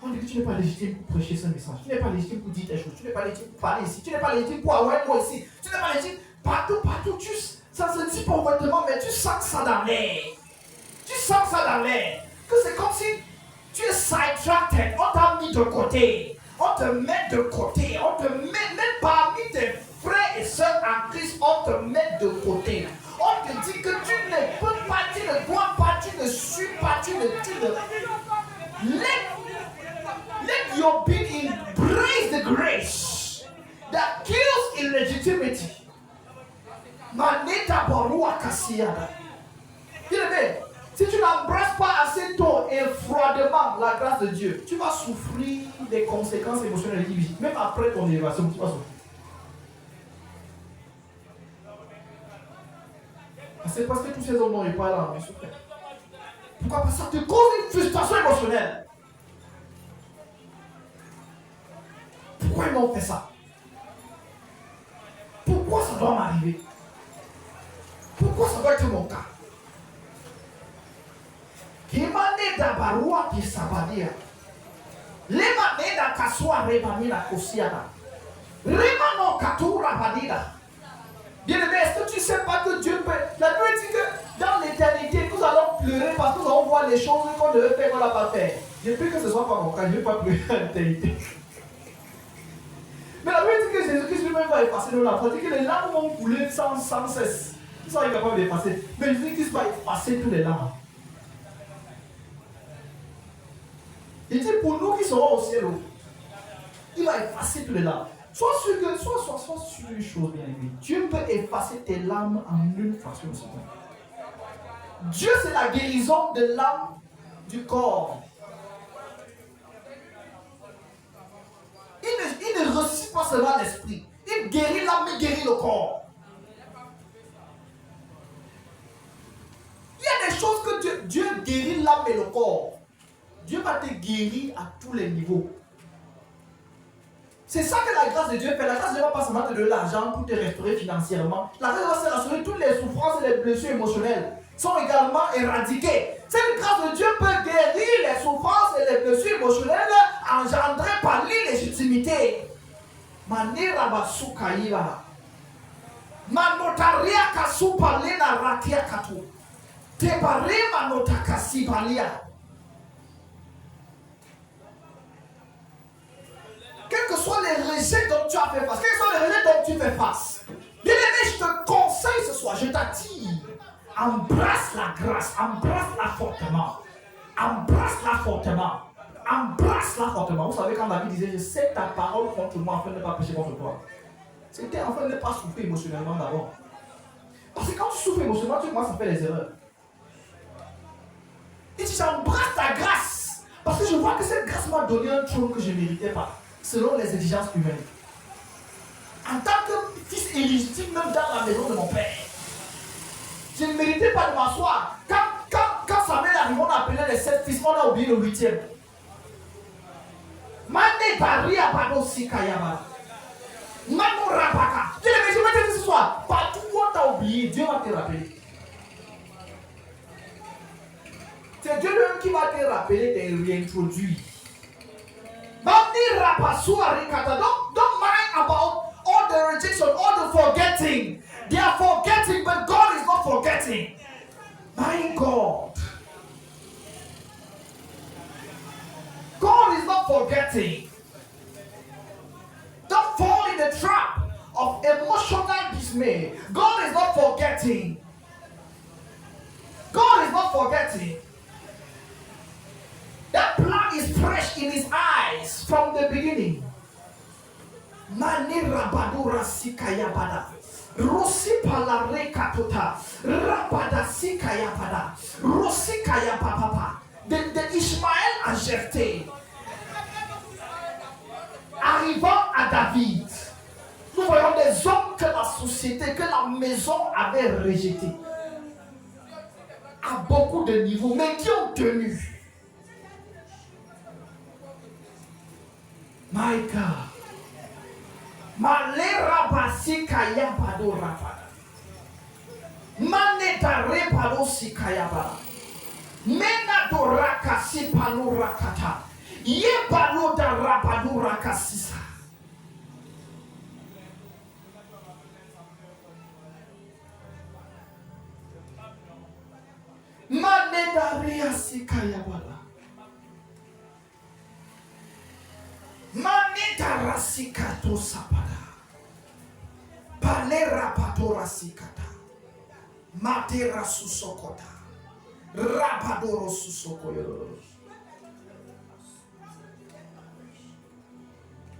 On dit que tu n'es pas légitime pour prêcher ce message. Tu n'es pas légitime pour dire des choses. Tu n'es pas légitime pour parler ici. Tu n'es pas légitime pour avoir un mot ici. Tu n'es pas légitime partout. Ça ne se dit pas ouvertement, mais tu sens ça dans l'air. Tu sens ça dans l'air. Que c'est comme si tu es sidetracked. On t'a mis de côté. On te met de côté. On te met même parmi tes frères et sœurs en Christ. On te met de côté. On te dit que tu ne peux pas, tu ne dois pas, tu ne suis pas, tu ne. Let your being embrace the grace that kills illegitimacy. Maneta Barua Kassiada. Si tu n'embrasses pas assez tôt et froidement la grâce de Dieu, tu vas souffrir des conséquences émotionnelles et même après ton élévation, tu vas souffrir. C'est parce que tous ces hommes n'ont pas là, mais souffrir. Pourquoi? Parce que ça te cause une frustration émotionnelle. Pourquoi ils m'ont fait ça? Pourquoi ça doit m'arriver? Pourquoi ça doit être mon cas? Kimane da barua ki sabadia. Lemane da kaswa rebani la kosiada. Remano katura badida. Bien-aimé, est-ce que tu ne sais pas que Dieu peut... La Bible dit que dans l'éternité, nous allons pleurer parce que nous allons voir les choses qu'on devait faire qu'on n'a pas fait. Je prie que ce ne soit pas mon cas, je ne vais pas pleurer à l'éternité. Mais la Bible dit que Jésus-Christ lui-même va effacer nos larmes. C'est-à-dire que les larmes vont couler sans cesse. Ils sont incapables d'effacer. Mais Jésus-Christ va effacer tous les larmes. Il dit pour nous qui serons au ciel, il va effacer tous les larmes. Sois sûr d'une chose, bien aimé. Dieu peut effacer tes larmes en une fraction de seconde. Dieu, c'est la guérison de l'âme, du corps. seulement l'esprit. Il guérit l'âme, il guérit le corps. Il y a des choses que Dieu guérit l'âme et le corps. Dieu va te guérir à tous les niveaux. C'est ça que la grâce de Dieu fait. La grâce de Dieu ne va pas seulement te donner l'argent pour te restaurer financièrement. La grâce va se rassurer toutes les souffrances et les blessures émotionnelles sont également éradiquées. Cette grâce de Dieu peut guérir les souffrances et les blessures émotionnelles engendrées par l'illégitimité. Manira basuka iba. Manotaria kasupa lena rakia katu. Tebare manotakasi balia. Quels que soient les rejets dont tu as fait face, quels que soient les rejets dont tu fais face, bien-aimé, je te conseille ce soir, je t'attire, embrasse la grâce, embrasse-la fortement, embrasse-la fortement, embrasse-la fortement. Vous savez, quand David disait, je sais ta parole contre moi afin de ne pas pécher contre toi, c'était afin de ne pas souffrir émotionnellement d'abord. Parce que quand tu souffres émotionnellement, tu commences à faire les erreurs. Il dit, j'embrasse ta grâce, parce que je vois que cette grâce m'a donné un trône que je ne méritais pas. Selon les exigences humaines. En tant que fils illégitime, même dans la maison de mon père, je ne méritais pas de m'asseoir. Quand Samuel arrive, on a appelé les 7 fils, on a oublié le 8e. Mane Baria Badosi Kayaba. Mano Rabaka. Je vais te dire ce soir, partout où on t'a oublié, Dieu va te rappeler. C'est Dieu lui qui va te rappeler, te réintroduire. Don't mind about all the rejection, all the forgetting. They are forgetting, but God is not forgetting. My God. God is not forgetting. Don't fall in the trap of emotional dismay. God is not forgetting. God is not forgetting. That plan is fresh in his eyes from the beginning. Manira badura sikayabada. Rosipala rekatuta. Rabada sikayabada. Rosikayababa. The Ishmaël a jeté. Arrivant à David, nous voyons des hommes que la société, que la maison avait rejetés. À beaucoup de niveaux, mais qui ont tenu. My God. Malera basika yabado rapado. Maneta repado sikayaba. Mena doraka sipalo rakata. Yebalo da rapado rakasisa. Maneta ria sikayabala. Manita rasikato sapada. Palera patora sikata. Matera susokota. Rapadoro susokoyo.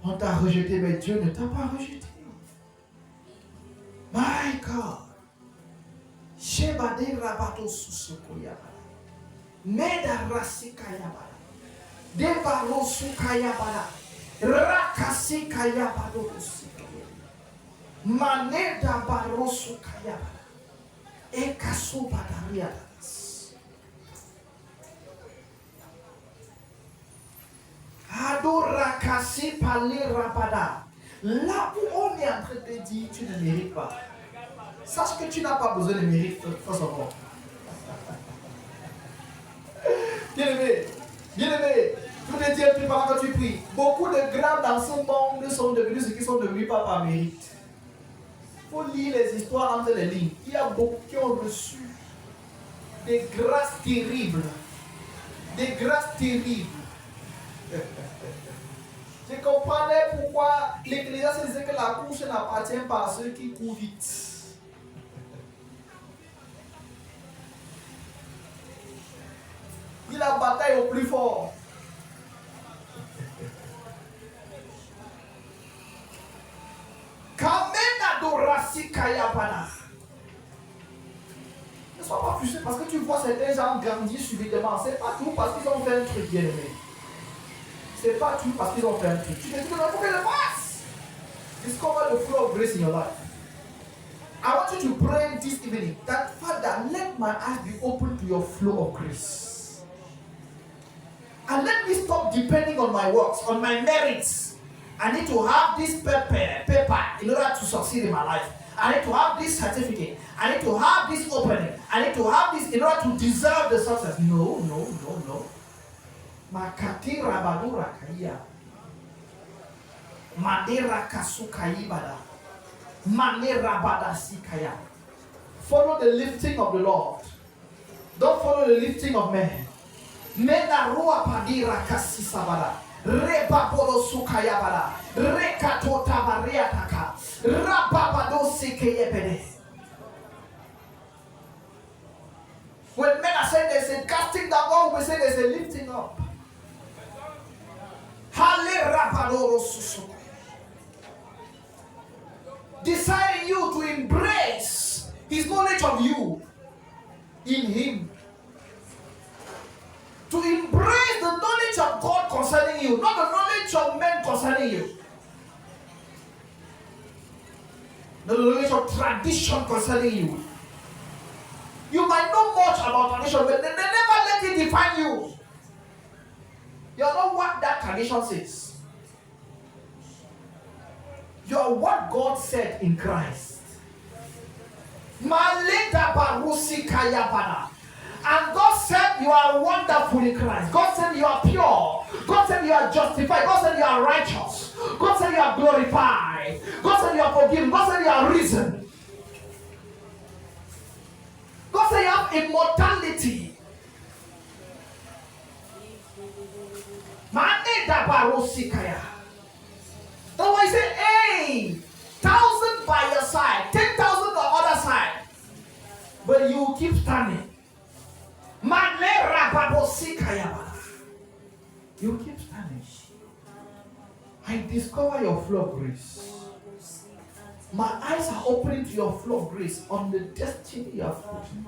On t'a rejeté, mais Dieu ne t'a pas rejeté. My God. Shebade rabato susokoya. Meda rasikayabala. Debalo sukayabala. Rakasi kaya barosi maneda barosu kaya ekasu badaria. Adora kasi palera bada. Là où on est en train de dire tu ne mérites pas, sache que tu n'as pas besoin de mérite, forcément. Bien-aimé, bien-aimé. Je te dis un peu pendant que tu pries. Beaucoup de grands dans ce monde sont devenus ce qu'ils sont devenus pas par mérite. Il faut lire les histoires entre les lignes. Il y a beaucoup qui ont reçu des grâces terribles. Des grâces terribles. Je comprenais pourquoi l'Ecclésiaste disait que la course n'appartient pas à ceux qui courent vite. Il a bataille au plus fort. Ne sois pas frustré parce que tu vois certains gens grandir subitement. C'est pas tout parce qu'ils ont fait un truc bien aimé. C'est pas tout parce qu'ils ont fait un truc. Tu te dis que non, il faut que je fasse. Discover the flow of grace in your life. I want you to pray this evening that, Father, let my eyes be open to your flow of grace. And let me stop depending on my works, on my merits. I need to have this paper in order to succeed in my life. I need to have this certificate. I need to have this opening. I need to have this in order to deserve the success. No. Makati rabadura kaya. Madera kasukayibada. Manera badasikaya. Follow the lifting of the Lord. Don't follow the lifting of men. Mena rua padira kasisabada. Rebabodo sukayabada. Rekatota bariataka. Rababado sikeyebede. When men are saying there's a casting down, God will say there's a lifting up. Deciding you to embrace His knowledge of you in Him. To embrace the knowledge of God concerning you, not the knowledge of men concerning you. The knowledge of tradition concerning you. You might know much about tradition, but they never let it define you. You know what that tradition says. You are what God said in Christ. And God said you are wonderful in Christ. God said you are pure. God said you are justified. God said you are righteous. God said you are glorified. God said you are forgiven. God said you are risen. God said you have immortality. That's why he said, hey, 1,000 by your side, 10,000 on the other side. But you keep standing. You keep standing. I discover your flow of grace. My eyes are opening to your flow of grace on the destiny you have put in.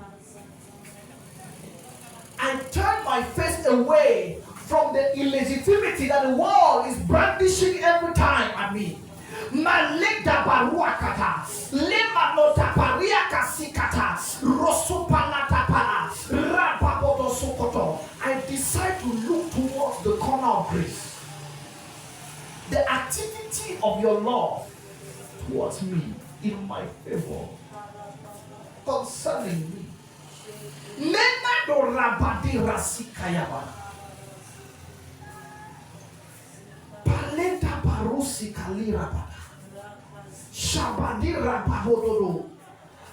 I turn my face away from the illegitimacy that the world is brandishing every time at me. Maleda baruakata, lema nota pariaka sikata, rosupalata para, rapapoto sokoto. I decide to look towards the corner of grace. The activity of your love towards me in my favor concerning me. Lema do rabadi rasikayaba. Paleta parusi kaliraba. Shabadi rabahododo.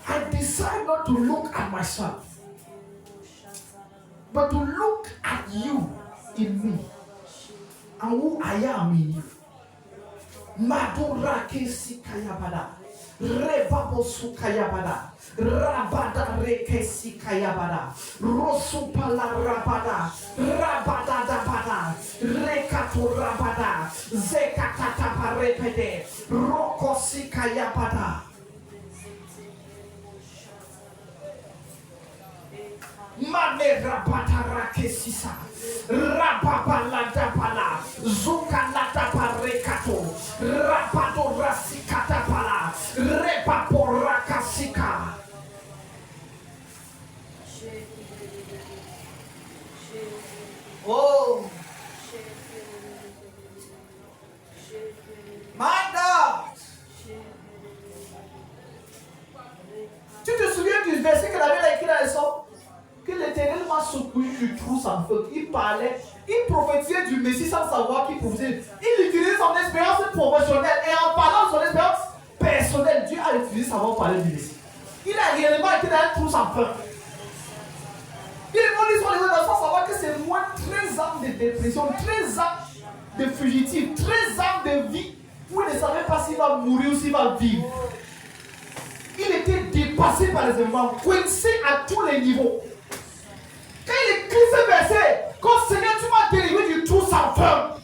I decide not to look at myself, but to look at you in me and who I am in you. Madura kesi kayabada. Rebabo sukayabada. Rabada rekesi kayabada. Rosupala rabada. Rabada dabada. Rekato rabada. Zekatata parepede. Rokosi kayabada. Mane rabata rakesisa. Rababala dabala. Zukalata parekato. Rapato rasikata pala. Repapo rakasika. Oh, my God! Tu te souviens du verset qu'elle avait écrit dans les Psaumes? Que l'Éternel m'a secoué du trou sans feu. Il parlait, il prophétisait du Messie sans savoir qui prophétisait. Il utilisait son expérience professionnelle et en parlant de son expérience personnelle, Dieu a utilisé sa voix pour parler du Messie. Il a réellement été dans un trou sans feu. Il est venu sur les autres sans savoir que c'est moins 13 ans de dépression, 13 ans de fugitif, 13 ans de vie où il ne savait pas s'il va mourir ou s'il va vivre. Il était dépassé par les événements, coincé à tous les niveaux. Quand il écrit ce verset, quand Seigneur, tu m'as délivré du trou sans feu,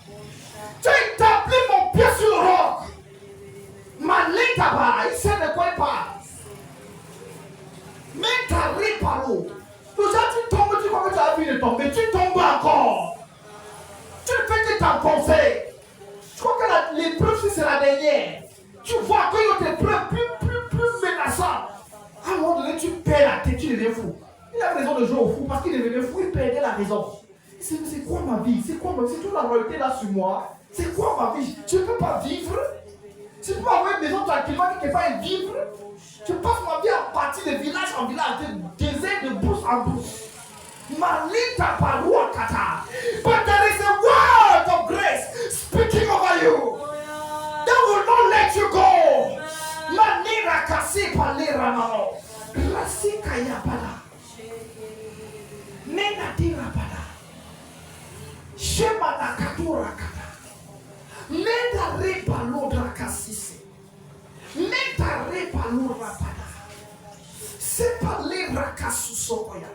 tu as établi mon pied sur le roc. Ma létaba, il sait de quoi il parle. Mais t'arrives par l'eau. Déjà, tu tombes, tu crois que tu as fini de tomber, tu tombes encore. Tu ne fais que t'enfoncer. Je crois que l'épreuve, c'est la dernière. Tu vois qu'il y a des preuves plus menaçantes. À un moment donné, tu perds la tête, tu deviens fou. Il a raison de jouer au fou parce qu'il devenait fou, il perdait la raison. C'est quoi ma vie? C'est quoi ma vie? C'est toute la royauté là sur moi. C'est quoi ma vie? Tu ne peux pas vivre. Tu ne peux pas avoir une maison tranquillement quelque part et vivre. Je passe ma vie en partie de village en village, de désert de brousse en brousse. Malita parua kata. But there is a word of grace speaking over you that will not let you go. Manira kasi palira mano. Rasika ya bala. Nena dira bala. Shema na katura kata. Nenda repa lodra kasisi. Nenda repa lodra bala. Sepa lera kasu sokoya.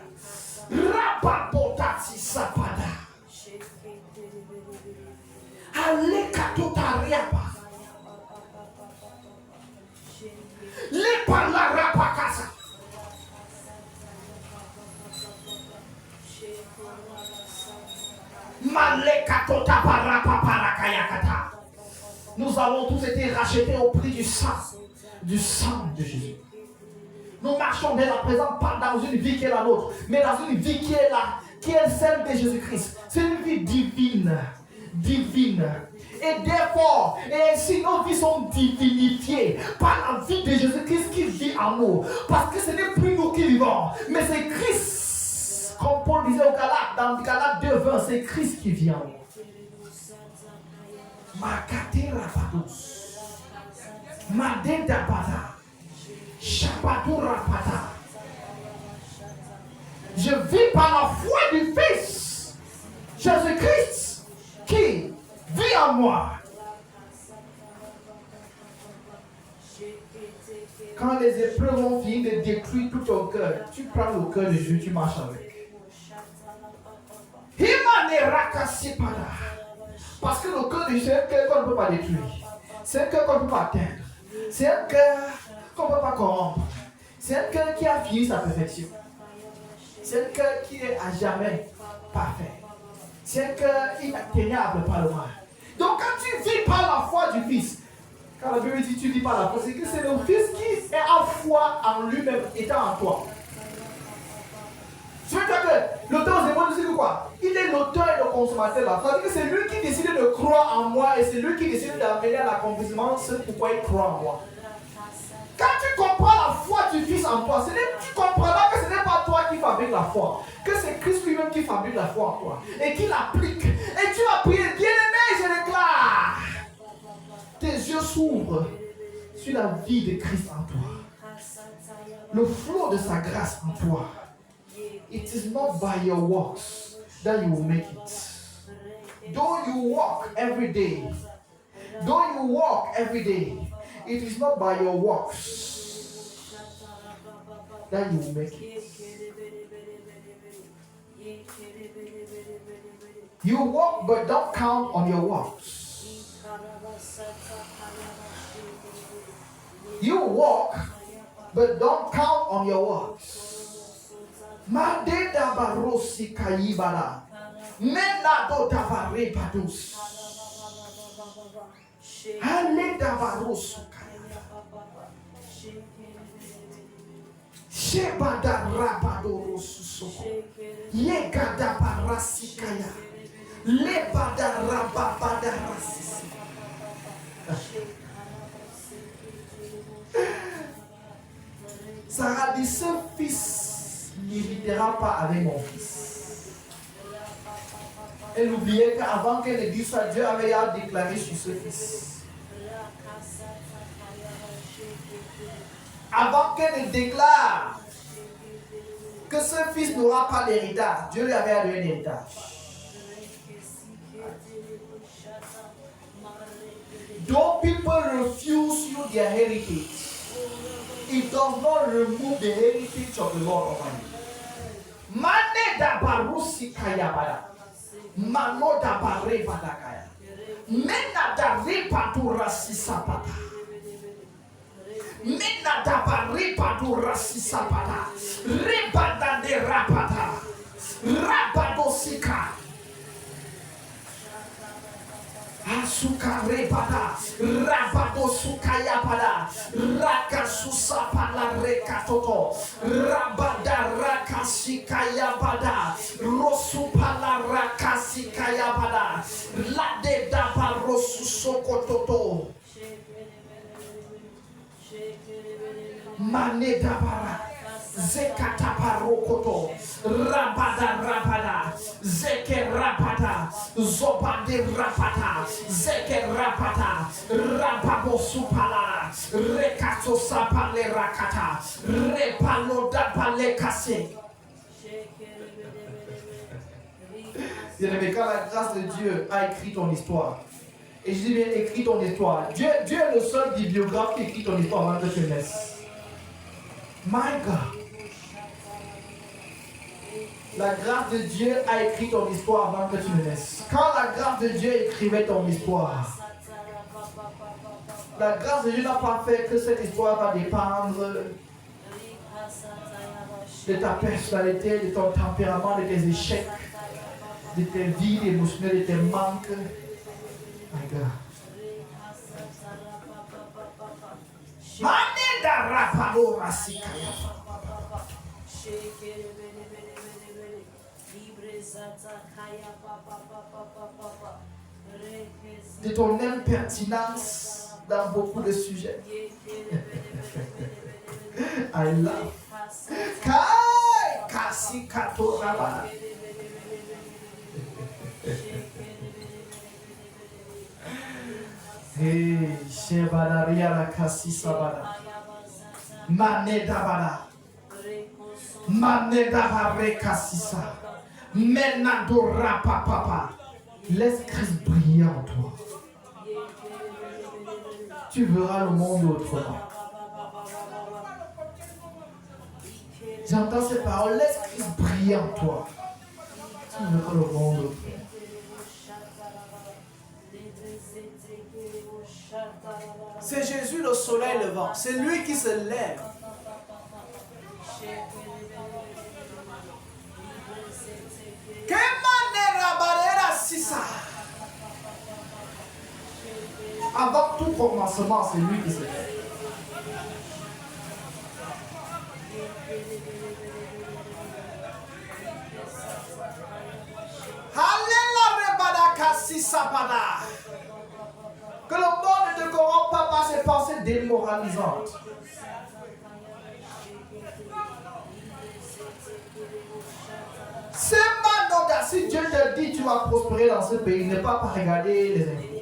Rabapotati sapada. Alekatotariapa. Lepalarapakasa. Malekatotaparapapakayakata. Nous avons tous été rachetés au prix du sang de Jésus. Nous marchons dès à présent pas dans une vie qui est la nôtre, mais dans une vie qui est là, qui est celle de Jésus-Christ. C'est une vie divine. Et therefore, et ainsi nos vies sont divinifiées par la vie de Jésus-Christ qui vit en nous. Parce que ce n'est plus nous qui vivons, mais c'est Christ. Comme Paul disait au Galates, dans Galates 2:20, c'est Christ qui vit en nous. Makatera Pados. Madenda Pada. Je vis par la foi du Fils, Jésus-Christ, qui vit en moi. Quand les épreuves vont finir de détruire tout ton cœur, tu prends le cœur de Jésus, tu marches avec. Parce que le cœur de Jésus, c'est un cœur qu'on ne peut pas détruire. C'est un cœur qu'on ne peut pas atteindre. C'est un cœur qu'on ne peut pas corrompre. C'est un cœur qui a fini sa perfection. C'est un cœur qui est à jamais parfait. C'est un cœur inatteignable par le mal. Donc quand tu vis par la foi du Fils, quand la Bible dit tu vis par la foi, c'est que c'est le Fils qui est en foi en lui-même étant en toi. Je veux dire que l'auteur aux Hébreux dit quoi? Il est l'auteur et le consommateur là. C'est-à-dire que c'est lui qui décide de croire en moi et c'est lui qui décide d'amener à l'accomplissement ce pourquoi il croit en moi. Quand tu comprends la foi du Fils en toi, tu comprendras que ce n'est pas toi qui fabrique la foi, que c'est Christ lui-même qui fabrique la foi en toi et qui l'applique. Et tu vas prier, bien-aimé, je déclare. Tes yeux s'ouvrent sur la vie de Christ en toi. Le flot de sa grâce en toi. It is not by your works that you will make it. Though you walk every day, it is not by your works that you will make it. You walk but don't count on your works. You walk but don't count on your works. Madeda barosi kayibala. Menado davare padus. Aleda barosu kayibala. Shebada rabado soko. Yegada barasi kaya. Lebada rababada rasisi. Sarah dit, ce fils n'héritera pas avec mon fils. Elle oubliait qu'avant qu'elle dise ça, Dieu avait à déclarer sur ce fils. Avant qu'elle ne déclare que ce fils n'aura pas d'héritage, Dieu lui avait donné un héritage. Don't people refuse you their heritage, it does not remove the heritage of the Lord over you. Mane da barusi kaya bada. Mano da bare bada kaya. Mena da ripa tu rasisa bada. Mena da baripa tu rasisa bada. Ripa da de rapata. Rabadosika. Asuka rebada. Rabadosuka ya Rakasusa pala rekatoto. Rabada rakasikaya bada. Rosu pala rakasikaya bada. Lade daba rosu sokototo. Mane dabara. Zekata parokoto. Rabada. Zeke rapata. Zobade rapata. Zeke rapata. Rababo supala. Rekato sapale rakata. Repalo dabale kase. Bien-aimé, quand la grâce de Dieu a écrit ton histoire, et je dis bien écrit ton histoire, Dieu est le seul bibliographe qui écrit ton histoire avant que tu naisses. My God. La grâce de Dieu a écrit ton histoire avant que tu ne naisses. Quand la grâce de Dieu écrivait ton histoire, la grâce de Dieu n'a pas fait que cette histoire va dépendre de ta personnalité, de ton tempérament, de tes échecs, de tes vies émotionnelles, de tes manques. My God. De ton impertinence dans beaucoup de sujets. I love. Kai kasi katoraba. Hey, shebadaria la kasi sabada. Manedabada. Manedabare kasisa. Menadora papa. Laisse Christ briller en toi. Tu verras le monde autrement. J'entends ces paroles. Laisse Christ briller en toi. Tu verras le monde autrement. C'est Jésus le soleil levant. C'est lui qui se lève. Avant tout commencement, c'est lui qui se lève. Que le monde ne te corrompe pas par ses pensées démoralisantes. C'est Manoda, si Dieu te dit tu vas prospérer dans ce pays, ne pas regarder les infos.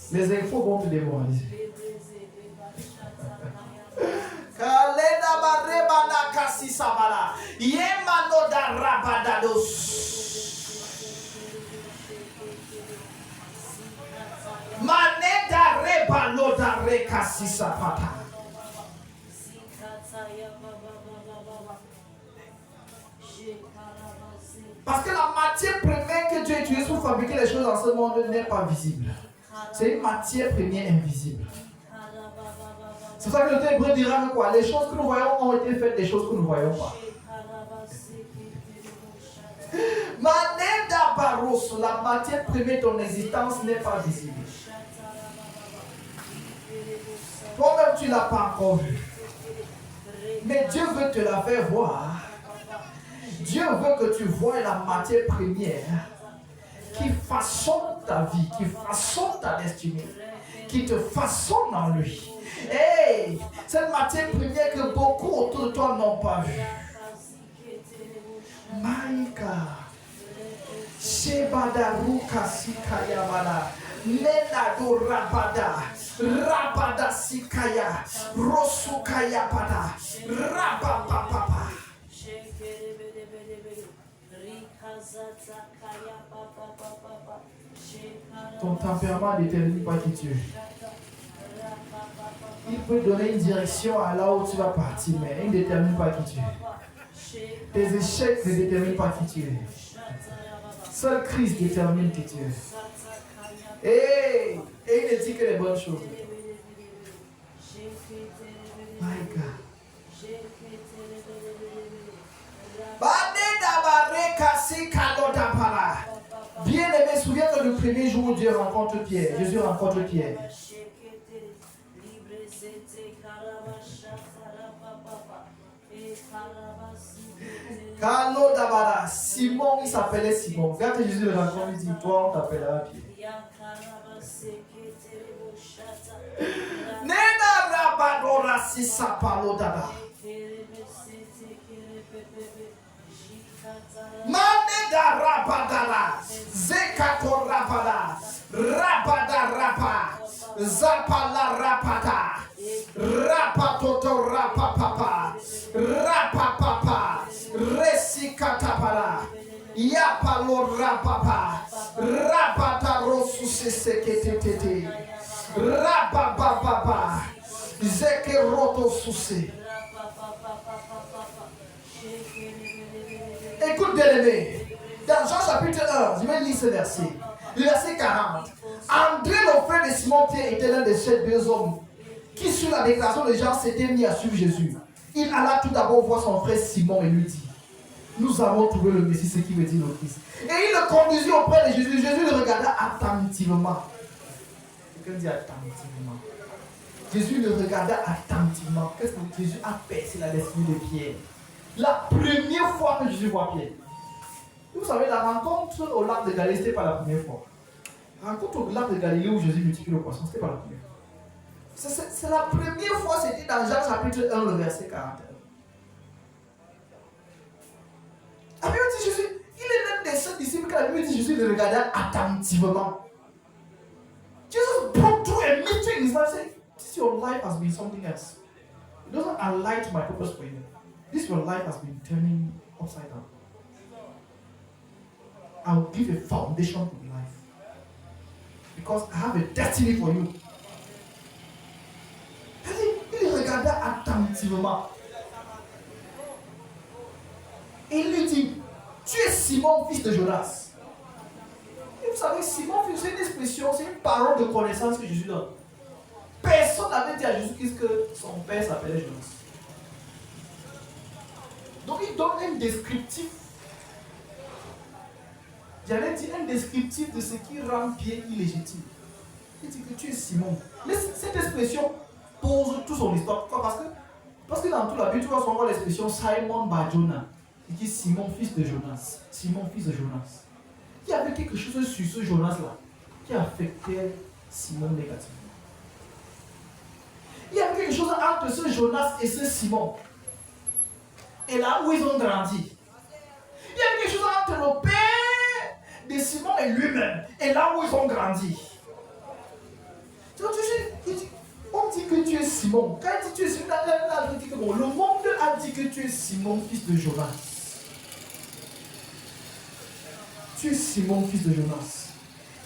Les infos vont te démoraliser. Kaleda barebana kasi sabala. Yemanoda rabadados. Maneda rebaloda rekasi sapata. Parce que la matière première que Dieu utilise pour fabriquer les choses dans ce monde n'est pas visible. C'est une matière première invisible. C'est ça que le Hébreu dira que quoi? Les choses que nous voyons ont été faites des choses que nous ne voyons pas. Maneda baros, la matière première de ton existence n'est pas visible. Toi-même tu ne l'as pas encore vu. Mais Dieu veut te la faire voir. Dieu veut que tu vois la matière première qui façonne ta vie, qui façonne ta destinée, qui te façonne en lui. Hey, cette matière première que beaucoup autour de toi n'ont pas vue. Maïka, Shebadaruka Sikayabada, Menado Rabada, Rabada Sikaya, Rosukaya Bada, Rabapapa. Ton tempérament ne détermine pas qui tu es. Il peut donner une direction à là où tu vas partir, mais il ne détermine pas qui tu es. Tes échecs ne déterminent pas qui tu es. Seul Christ détermine qui tu es. Et il ne dit que les bonnes choses. My God. Bien-aimé, souviens-toi du premier jour où Dieu rencontre Pierre. Jésus rencontre Pierre. Carlo Dabara, Simon, il s'appelait Simon. Quand Jésus le rencontre, il dit, toi, on t'appellera Pierre. Nena Rabadora Sisa Palo Daba. Manega Rabadara, Zekato Rabada, Rabada Rapa, Zapala Rapata, Rapatoto Rapapapa, Rapapapa, Resikatapara, Yapalo Rapapa, Rapata Rosu Sekete, Rapapapa, Zekeroto Suse. Écoute bien-aimé, dans Jean chapitre 1, je vais lire ce verset. Le verset 40. André, le frère de Simon-Pierre, était l'un de ces deux hommes qui, sur la déclaration de Jean, s'étaient mis à suivre Jésus. Il alla tout d'abord voir son frère Simon et lui dit, nous avons trouvé le Messie, ce qui veut dire le Christ. Et il le conduisit auprès de Jésus. Jésus le regarda attentivement. Quelqu'un dit attentivement. Jésus le regarda attentivement. Qu'est-ce que Jésus a percé la destinée de Pierre? La première fois que Jésus voit Pierre. Vous savez, la rencontre au lac de Galilée, ce n'était pas la première fois. La rencontre au lac de Galilée où Jésus multiplie le poisson, ce n'était pas la première fois. C'est la première fois, c'était dans Jean chapitre 1, le verset 41. La Bible dit Jésus, il est l'un des seuls disciples que la Bible dit Jésus le regardait attentivement. Jesus broke through a mystery in his life, saying, this your life has been something else. It doesn't align to my purpose for you. This your life has been turning upside down. I will give a foundation to your life. Because I have a destiny for you. Il regardait attentivement. Et il lui dit, tu es Simon, fils de Jonas. Et vous savez, Simon, c'est une expression, c'est une parole de connaissance que Jésus donne. Personne n'avait dit à Jésus-Christ que son père s'appelait Jonas. Donc il donne un descriptif. J'allais dire un descriptif de ce qui rend Pierre illégitime. Il dit que tu es Simon. Cette expression pose toute son histoire. Pourquoi? Parce que dans toute la Bible, tu vas souvent voir l'expression Simon Bar-Jonah. Il dit Simon, fils de Jonas. Simon, fils de Jonas. Il y avait quelque chose sur ce Jonas-là qui affectait Simon négativement. Il y avait quelque chose entre ce Jonas et ce Simon. Et là où ils ont grandi. Il y avait quelque chose entre le père de Simon et lui-même. Et là où ils ont grandi. Donc, on dit que tu es Simon. Quand il dit que tu es Simon, il dit que bon, le monde a dit que tu es Simon, fils de Jonas. Tu es Simon, fils de Jonas.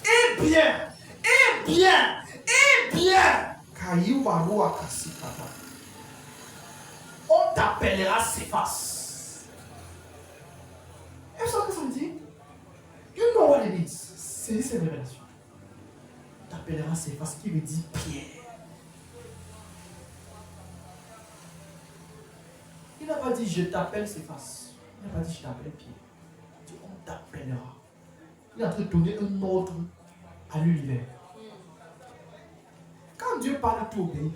Eh bien, on t'appellera Céphas. Et vous savez ce que ça me dit? You know what it is. C'est une révélation. On t'appellera Céphas, qui veut dire Pierre. Il n'a pas dit je t'appelle Céphas. Il n'a pas dit je t'appelle Pierre. Il dit on t'appellera. Il est en train de donner un ordre à l'univers. Quand Dieu parle, tout obéit.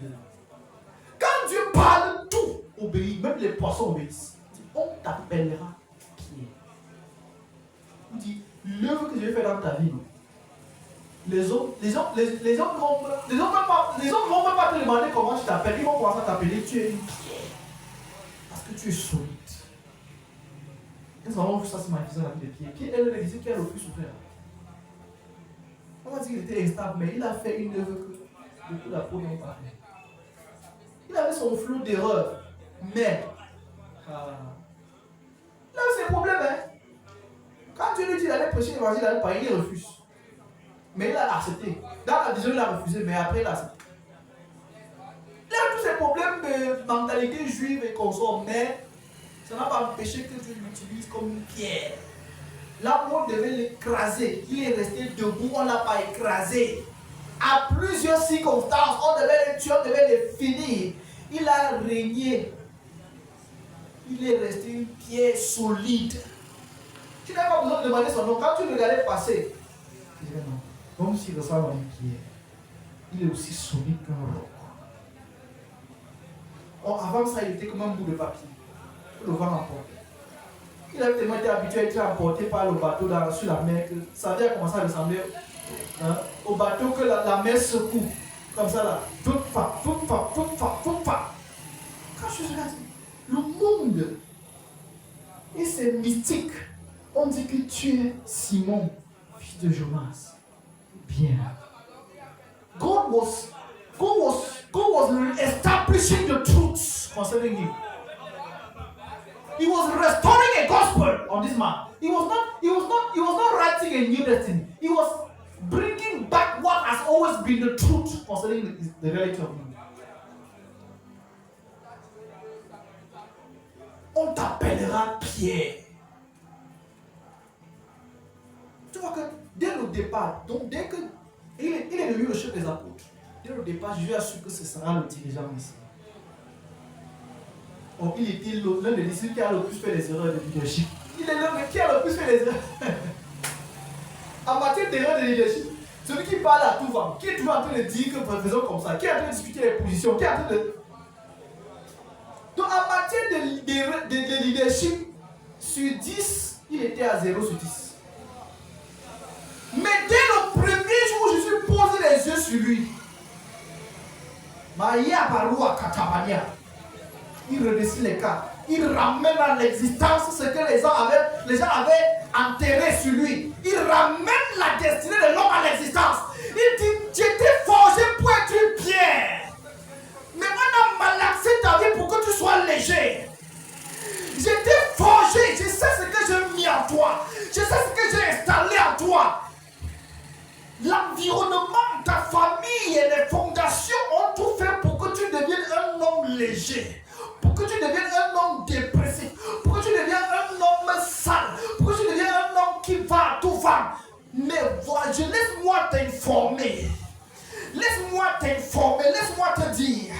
Quand Dieu parle, tout obéit. Même les poissons obéissent. Il dit, on t'appellera Pierre. Il dit, l'œuvre que je vais faire dans ta vie, les hommes ne vont même pas te demander comment tu t'appelles. Ils vont commencer à t'appeler, tu es une pierre. Parce que tu es solide. Nous avons vu ça se manifester dans la vie de Pierre. Pierre, elle disait qu'il a le plus souffert. On va dire qu'il était instable, mais il a fait une œuvre que beaucoup d'apôtres n'ont pas fait. Il avait son flot d'erreurs, mais il avait ses problèmes. Hein? Quand Dieu lui dit d'aller prêcher l'évangile, d'aller parler, il refuse. Mais il a accepté. Dans la vision, il a refusé, mais après, il a accepté. Il a tous ces problèmes de mentalité juive et consorts, mais ça n'a pas empêché que Dieu l'utilise comme une pierre. Là où on devait l'écraser, il est resté debout, on ne l'a pas écrasé. À plusieurs circonstances, on devait le tuer, on devait le finir. Il a régné. Il est resté une pierre solide. Tu n'as pas besoin de demander son nom. Quand tu le regardais passer, tu disais non. Comme s'il ressemble à une pierre. Il est aussi solide qu'un roc. Avant ça, il était comme un bout de papier. Le vent emportait. Il avait tellement été habitué à être emporté par le bateau sur la mer que ça avait commencé à ressembler au bateau que la mer secoue. Comme ça là. Quand je regarde, le monde, et c'est mystique. On dit que tu es Simon, fils de Jonas. Bien. God was establishing the truths concerning him. He was restoring a gospel on this man. He was not writing a new destiny. He was bringing back what has always been the truth concerning the reality of him. On t'appellera Pierre. Tu vois que dès le départ, donc dès que il est devenu le chef des apôtres, dès le départ, je lui assure que ce sera le dirigeant ici. Oh, il était l'un des disciples qui a le plus fait les erreurs de leadership. Il est l'homme qui a le plus fait les erreurs. En matière d'erreurs de leadership, celui qui parle à tout va, qui est toujours en train de dire que faisons comme ça, qui est en train de discuter les positions, qui est en train de. Donc en matière de leadership, sur 10, il était à 0 sur 10. Mais dès le premier jour où je suis posé les yeux sur lui, il redessine les cartes. Il ramène à l'existence ce que les gens avaient enterré sur lui. Il ramène la destinée de l'homme à l'existence. Il dit, j'étais forgé pour être une pierre. Mais on a malaxé ta vie pour que tu sois léger. J'étais forgé, je sais ce que j'ai mis en toi. Je sais ce que j'ai installé en toi. L'environnement, ta famille et les fondations ont tout fait pour que tu deviennes un homme léger. Pour que tu deviennes un homme dépressif. Pour que tu deviennes un homme sale. Pour que tu deviennes un homme qui va à tout va. Mais voilà, laisse-moi t'informer. Laisse-moi te dire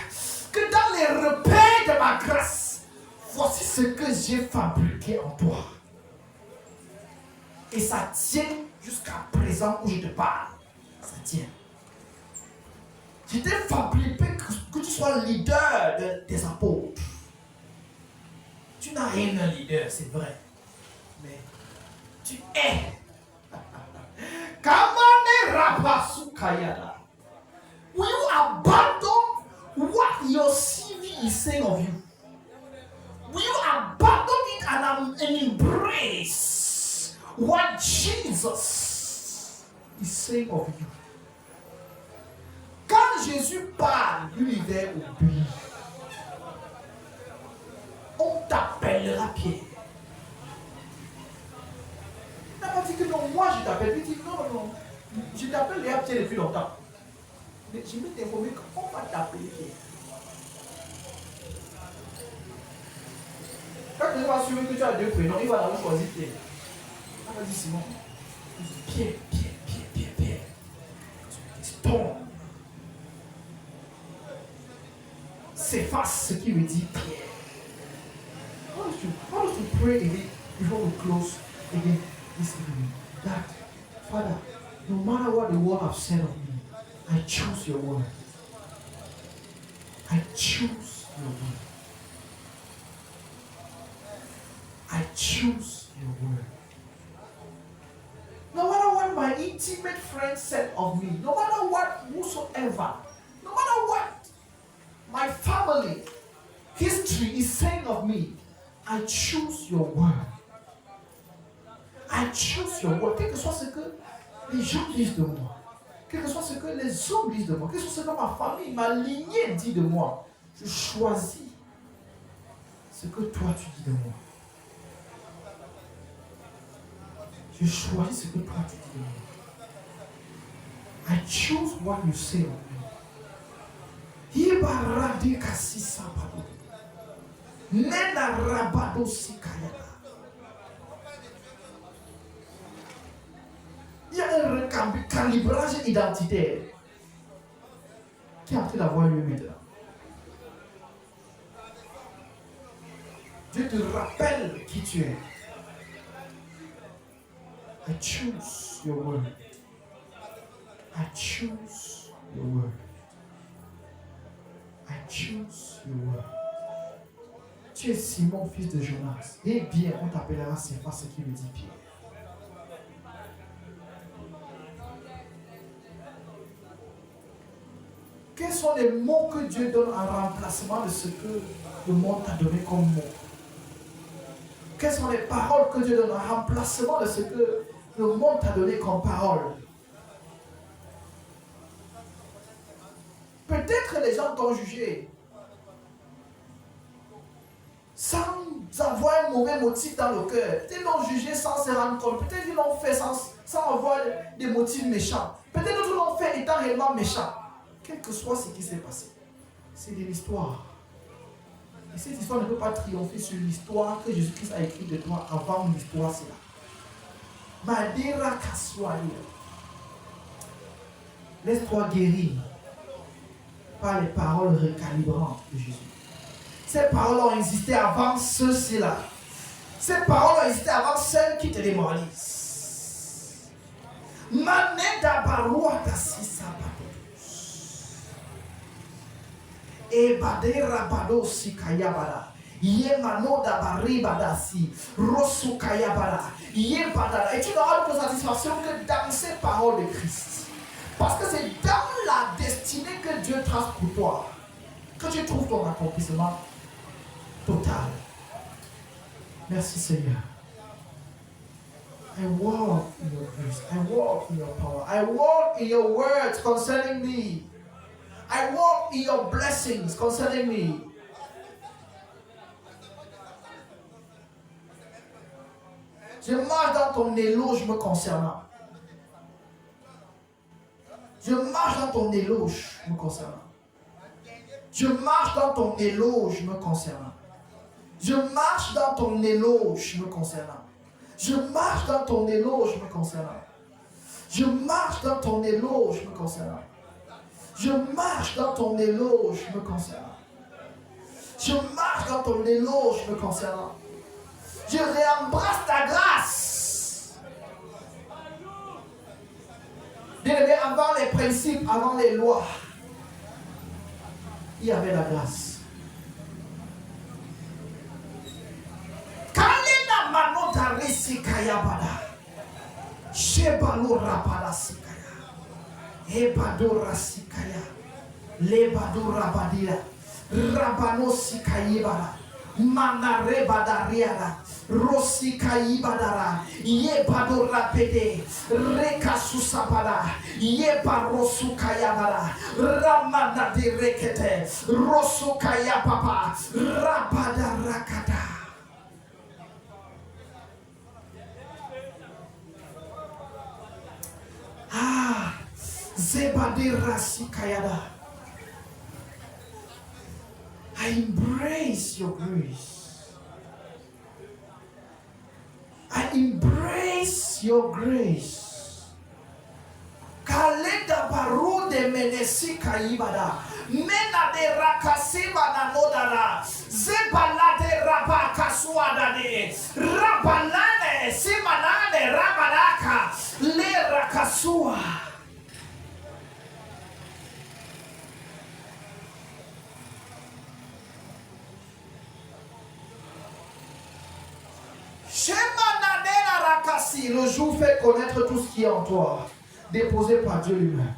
que dans les repères de ma grâce, voici ce que j'ai fabriqué en toi. Et ça tient jusqu'à présent où je te parle. Ça tient. Je t'ai fabriqué que tu sois leader des apôtres. Tu n'as rien un leader, c'est vrai. Mais tu es. Kamane Rabasu Kayada. Will you abandon what your CV is saying of you? Will you abandon it and embrace what Jesus is saying of you? Quand Jésus parle, l'univers obéit. On t'appellera Pierre. Il n'a pas dit que non, moi je t'appelle. Il dit non, je t'appelle Léa Pierre depuis longtemps. Mais je vais t'informer qu'on va t'appeler Pierre. Quand tu vas assurer que tu as deux prénoms, il va d'abord choisir Pierre. On va dire Simon. Pierre. Stone. S'efface ce qui veut dire Pierre. How does you pray again before we close again this evening? That, Father, no matter what the world has said of me, I choose your word. I choose your word. I choose your word. No matter what my intimate friends said of me, no matter what whosoever, no matter what my family history is saying of me, I choose your word. I choose your word. Quel que soit ce que les gens disent de moi, quel que soit ce que les hommes disent de moi, quel que soit ce que ma famille, ma lignée dit de moi, je choisis ce que toi tu dis de moi. Je choisis ce que toi tu dis de moi. I choose what you say of me. Ibaradi kasisa padu. Nena rabado sikayada. Il y a un recalibrage identitaire qui est en train d'avoir lieu maintenant. Dieu te rappelle qui tu es. I choose your word. I choose your word. I choose your word. Tu es Simon, fils de Jonas. Eh bien, on t'appellera Cépha, ce qui veut dire Pierre. Quels sont les mots que Dieu donne en remplacement de ce que le monde t'a donné comme mot? Quelles sont les paroles que Dieu donne en remplacement de ce que le monde t'a donné comme parole? Peut-être que les gens t'ont jugé sans avoir un mauvais motif dans le cœur. Peut-être qu'ils l'ont jugé sans se rendre compte. Peut-être qu'ils l'ont fait sans avoir des motifs méchants. Peut-être qu'ils l'ont fait étant réellement méchants. Quel que soit ce qui s'est passé, c'est de l'histoire. Et cette histoire ne peut pas triompher sur l'histoire que Jésus-Christ a écrite de toi avant l'histoire, c'est là. Madera Kaswali. Laisse-toi guérir par les paroles recalibrantes de Jésus. Ces paroles ont existé avant ceux-ci-là. Ces paroles ont existé avant celles qui te démoralisent. Maneda barua tasisa batos. E badera badosi kayabara. Ye manoda baribadasi. Rosu kayabara. Ye badara. Et tu n'auras de satisfaction que dans ces paroles de Christ. Parce que c'est dans la destinée que Dieu trace pour toi que tu trouves ton accomplissement total. Merci Seigneur. I walk in your grace. I walk in your power. I walk in your words concerning me. I walk in your blessings concerning me. Je marche dans ton éloge me concernant. Je marche dans ton éloge me concernant. Je marche dans ton éloge me concernant. Je marche dans ton éloge me concernant. Je marche dans ton éloge me concernant. Je marche dans ton éloge me concernant. Je marche dans ton éloge me concernant. Je marche dans ton éloge me concernant. Je réembrasse ta grâce. Bien-aimé, avant les principes, avant les lois, il y avait la grâce. Kalena manota risikaya bada. Shebalo rabada sikaya. Ebado rasikaya. Lebado rabadia. Rabano sikayibara. Manare badariara. Rosikaibadara. Yebado rapede. Rekasusabada. Yebarosukayabara. Ramana direkete. Rosukayapapa. Rabada rakata. Ah, Zebadira Sikayada. I embrace your grace. I embrace your grace. Kalenda baru de menesi kaibada. Mena de rakasiba na nodara. Zebala de rabakaswada de. Rabalane simanane rabalaka. Le rakasua. Le jour fait connaître tout ce qui est en toi, déposé par Dieu lui-même.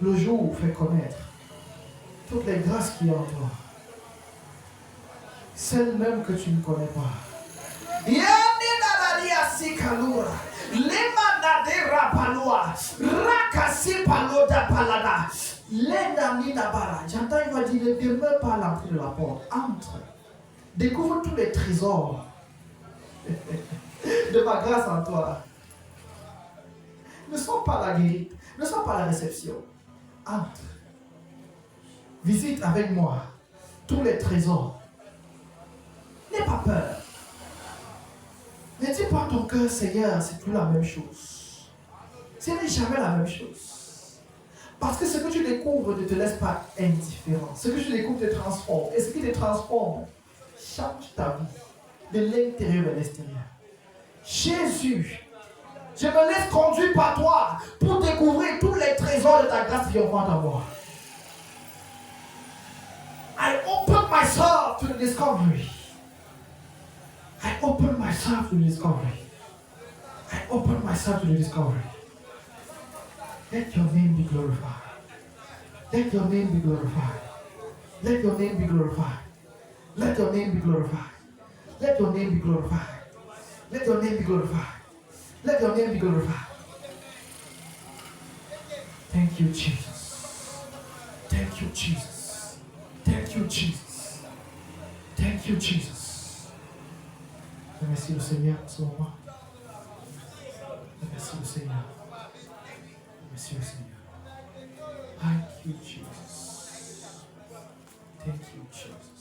Le jour fait connaître toutes les grâces qui sont en toi, celles même que tu ne connais pas. J'entends, il va dire, ne demeure pas à l'entrée de la porte. Entre. Découvre tous les trésors de ma grâce en toi. Ne sois pas la guérite, ne sois pas la réception. Entre. Visite avec moi tous les trésors. N'aie pas peur. Ne dis pas ton cœur, Seigneur, c'est tout la même chose. Ce n'est jamais la même chose. Parce que ce que tu découvres ne te laisse pas indifférent. Ce que tu découvres te transforme. Et ce qui te transforme change ta vie de l'intérieur vers l'extérieur. Jésus, je me laisse conduire par toi pour découvrir tous les trésors de ta grâce qui augmentent en moi. I open myself to the discovery. I open myself to the discovery. I open myself to the discovery. Let your name be glorified. Let your name be glorified. Let your name be glorified. Let your name be glorified. Let your name be glorified. Let your name be glorified. Let your name be glorified. Thank you, Jesus. Thank you, Jesus. Thank you, Jesus. Thank you, Jesus. Remercie le Seigneur en ce moment. Remercie le Seigneur. Remercie le Seigneur. Thank you, Jesus. Thank you, Jesus.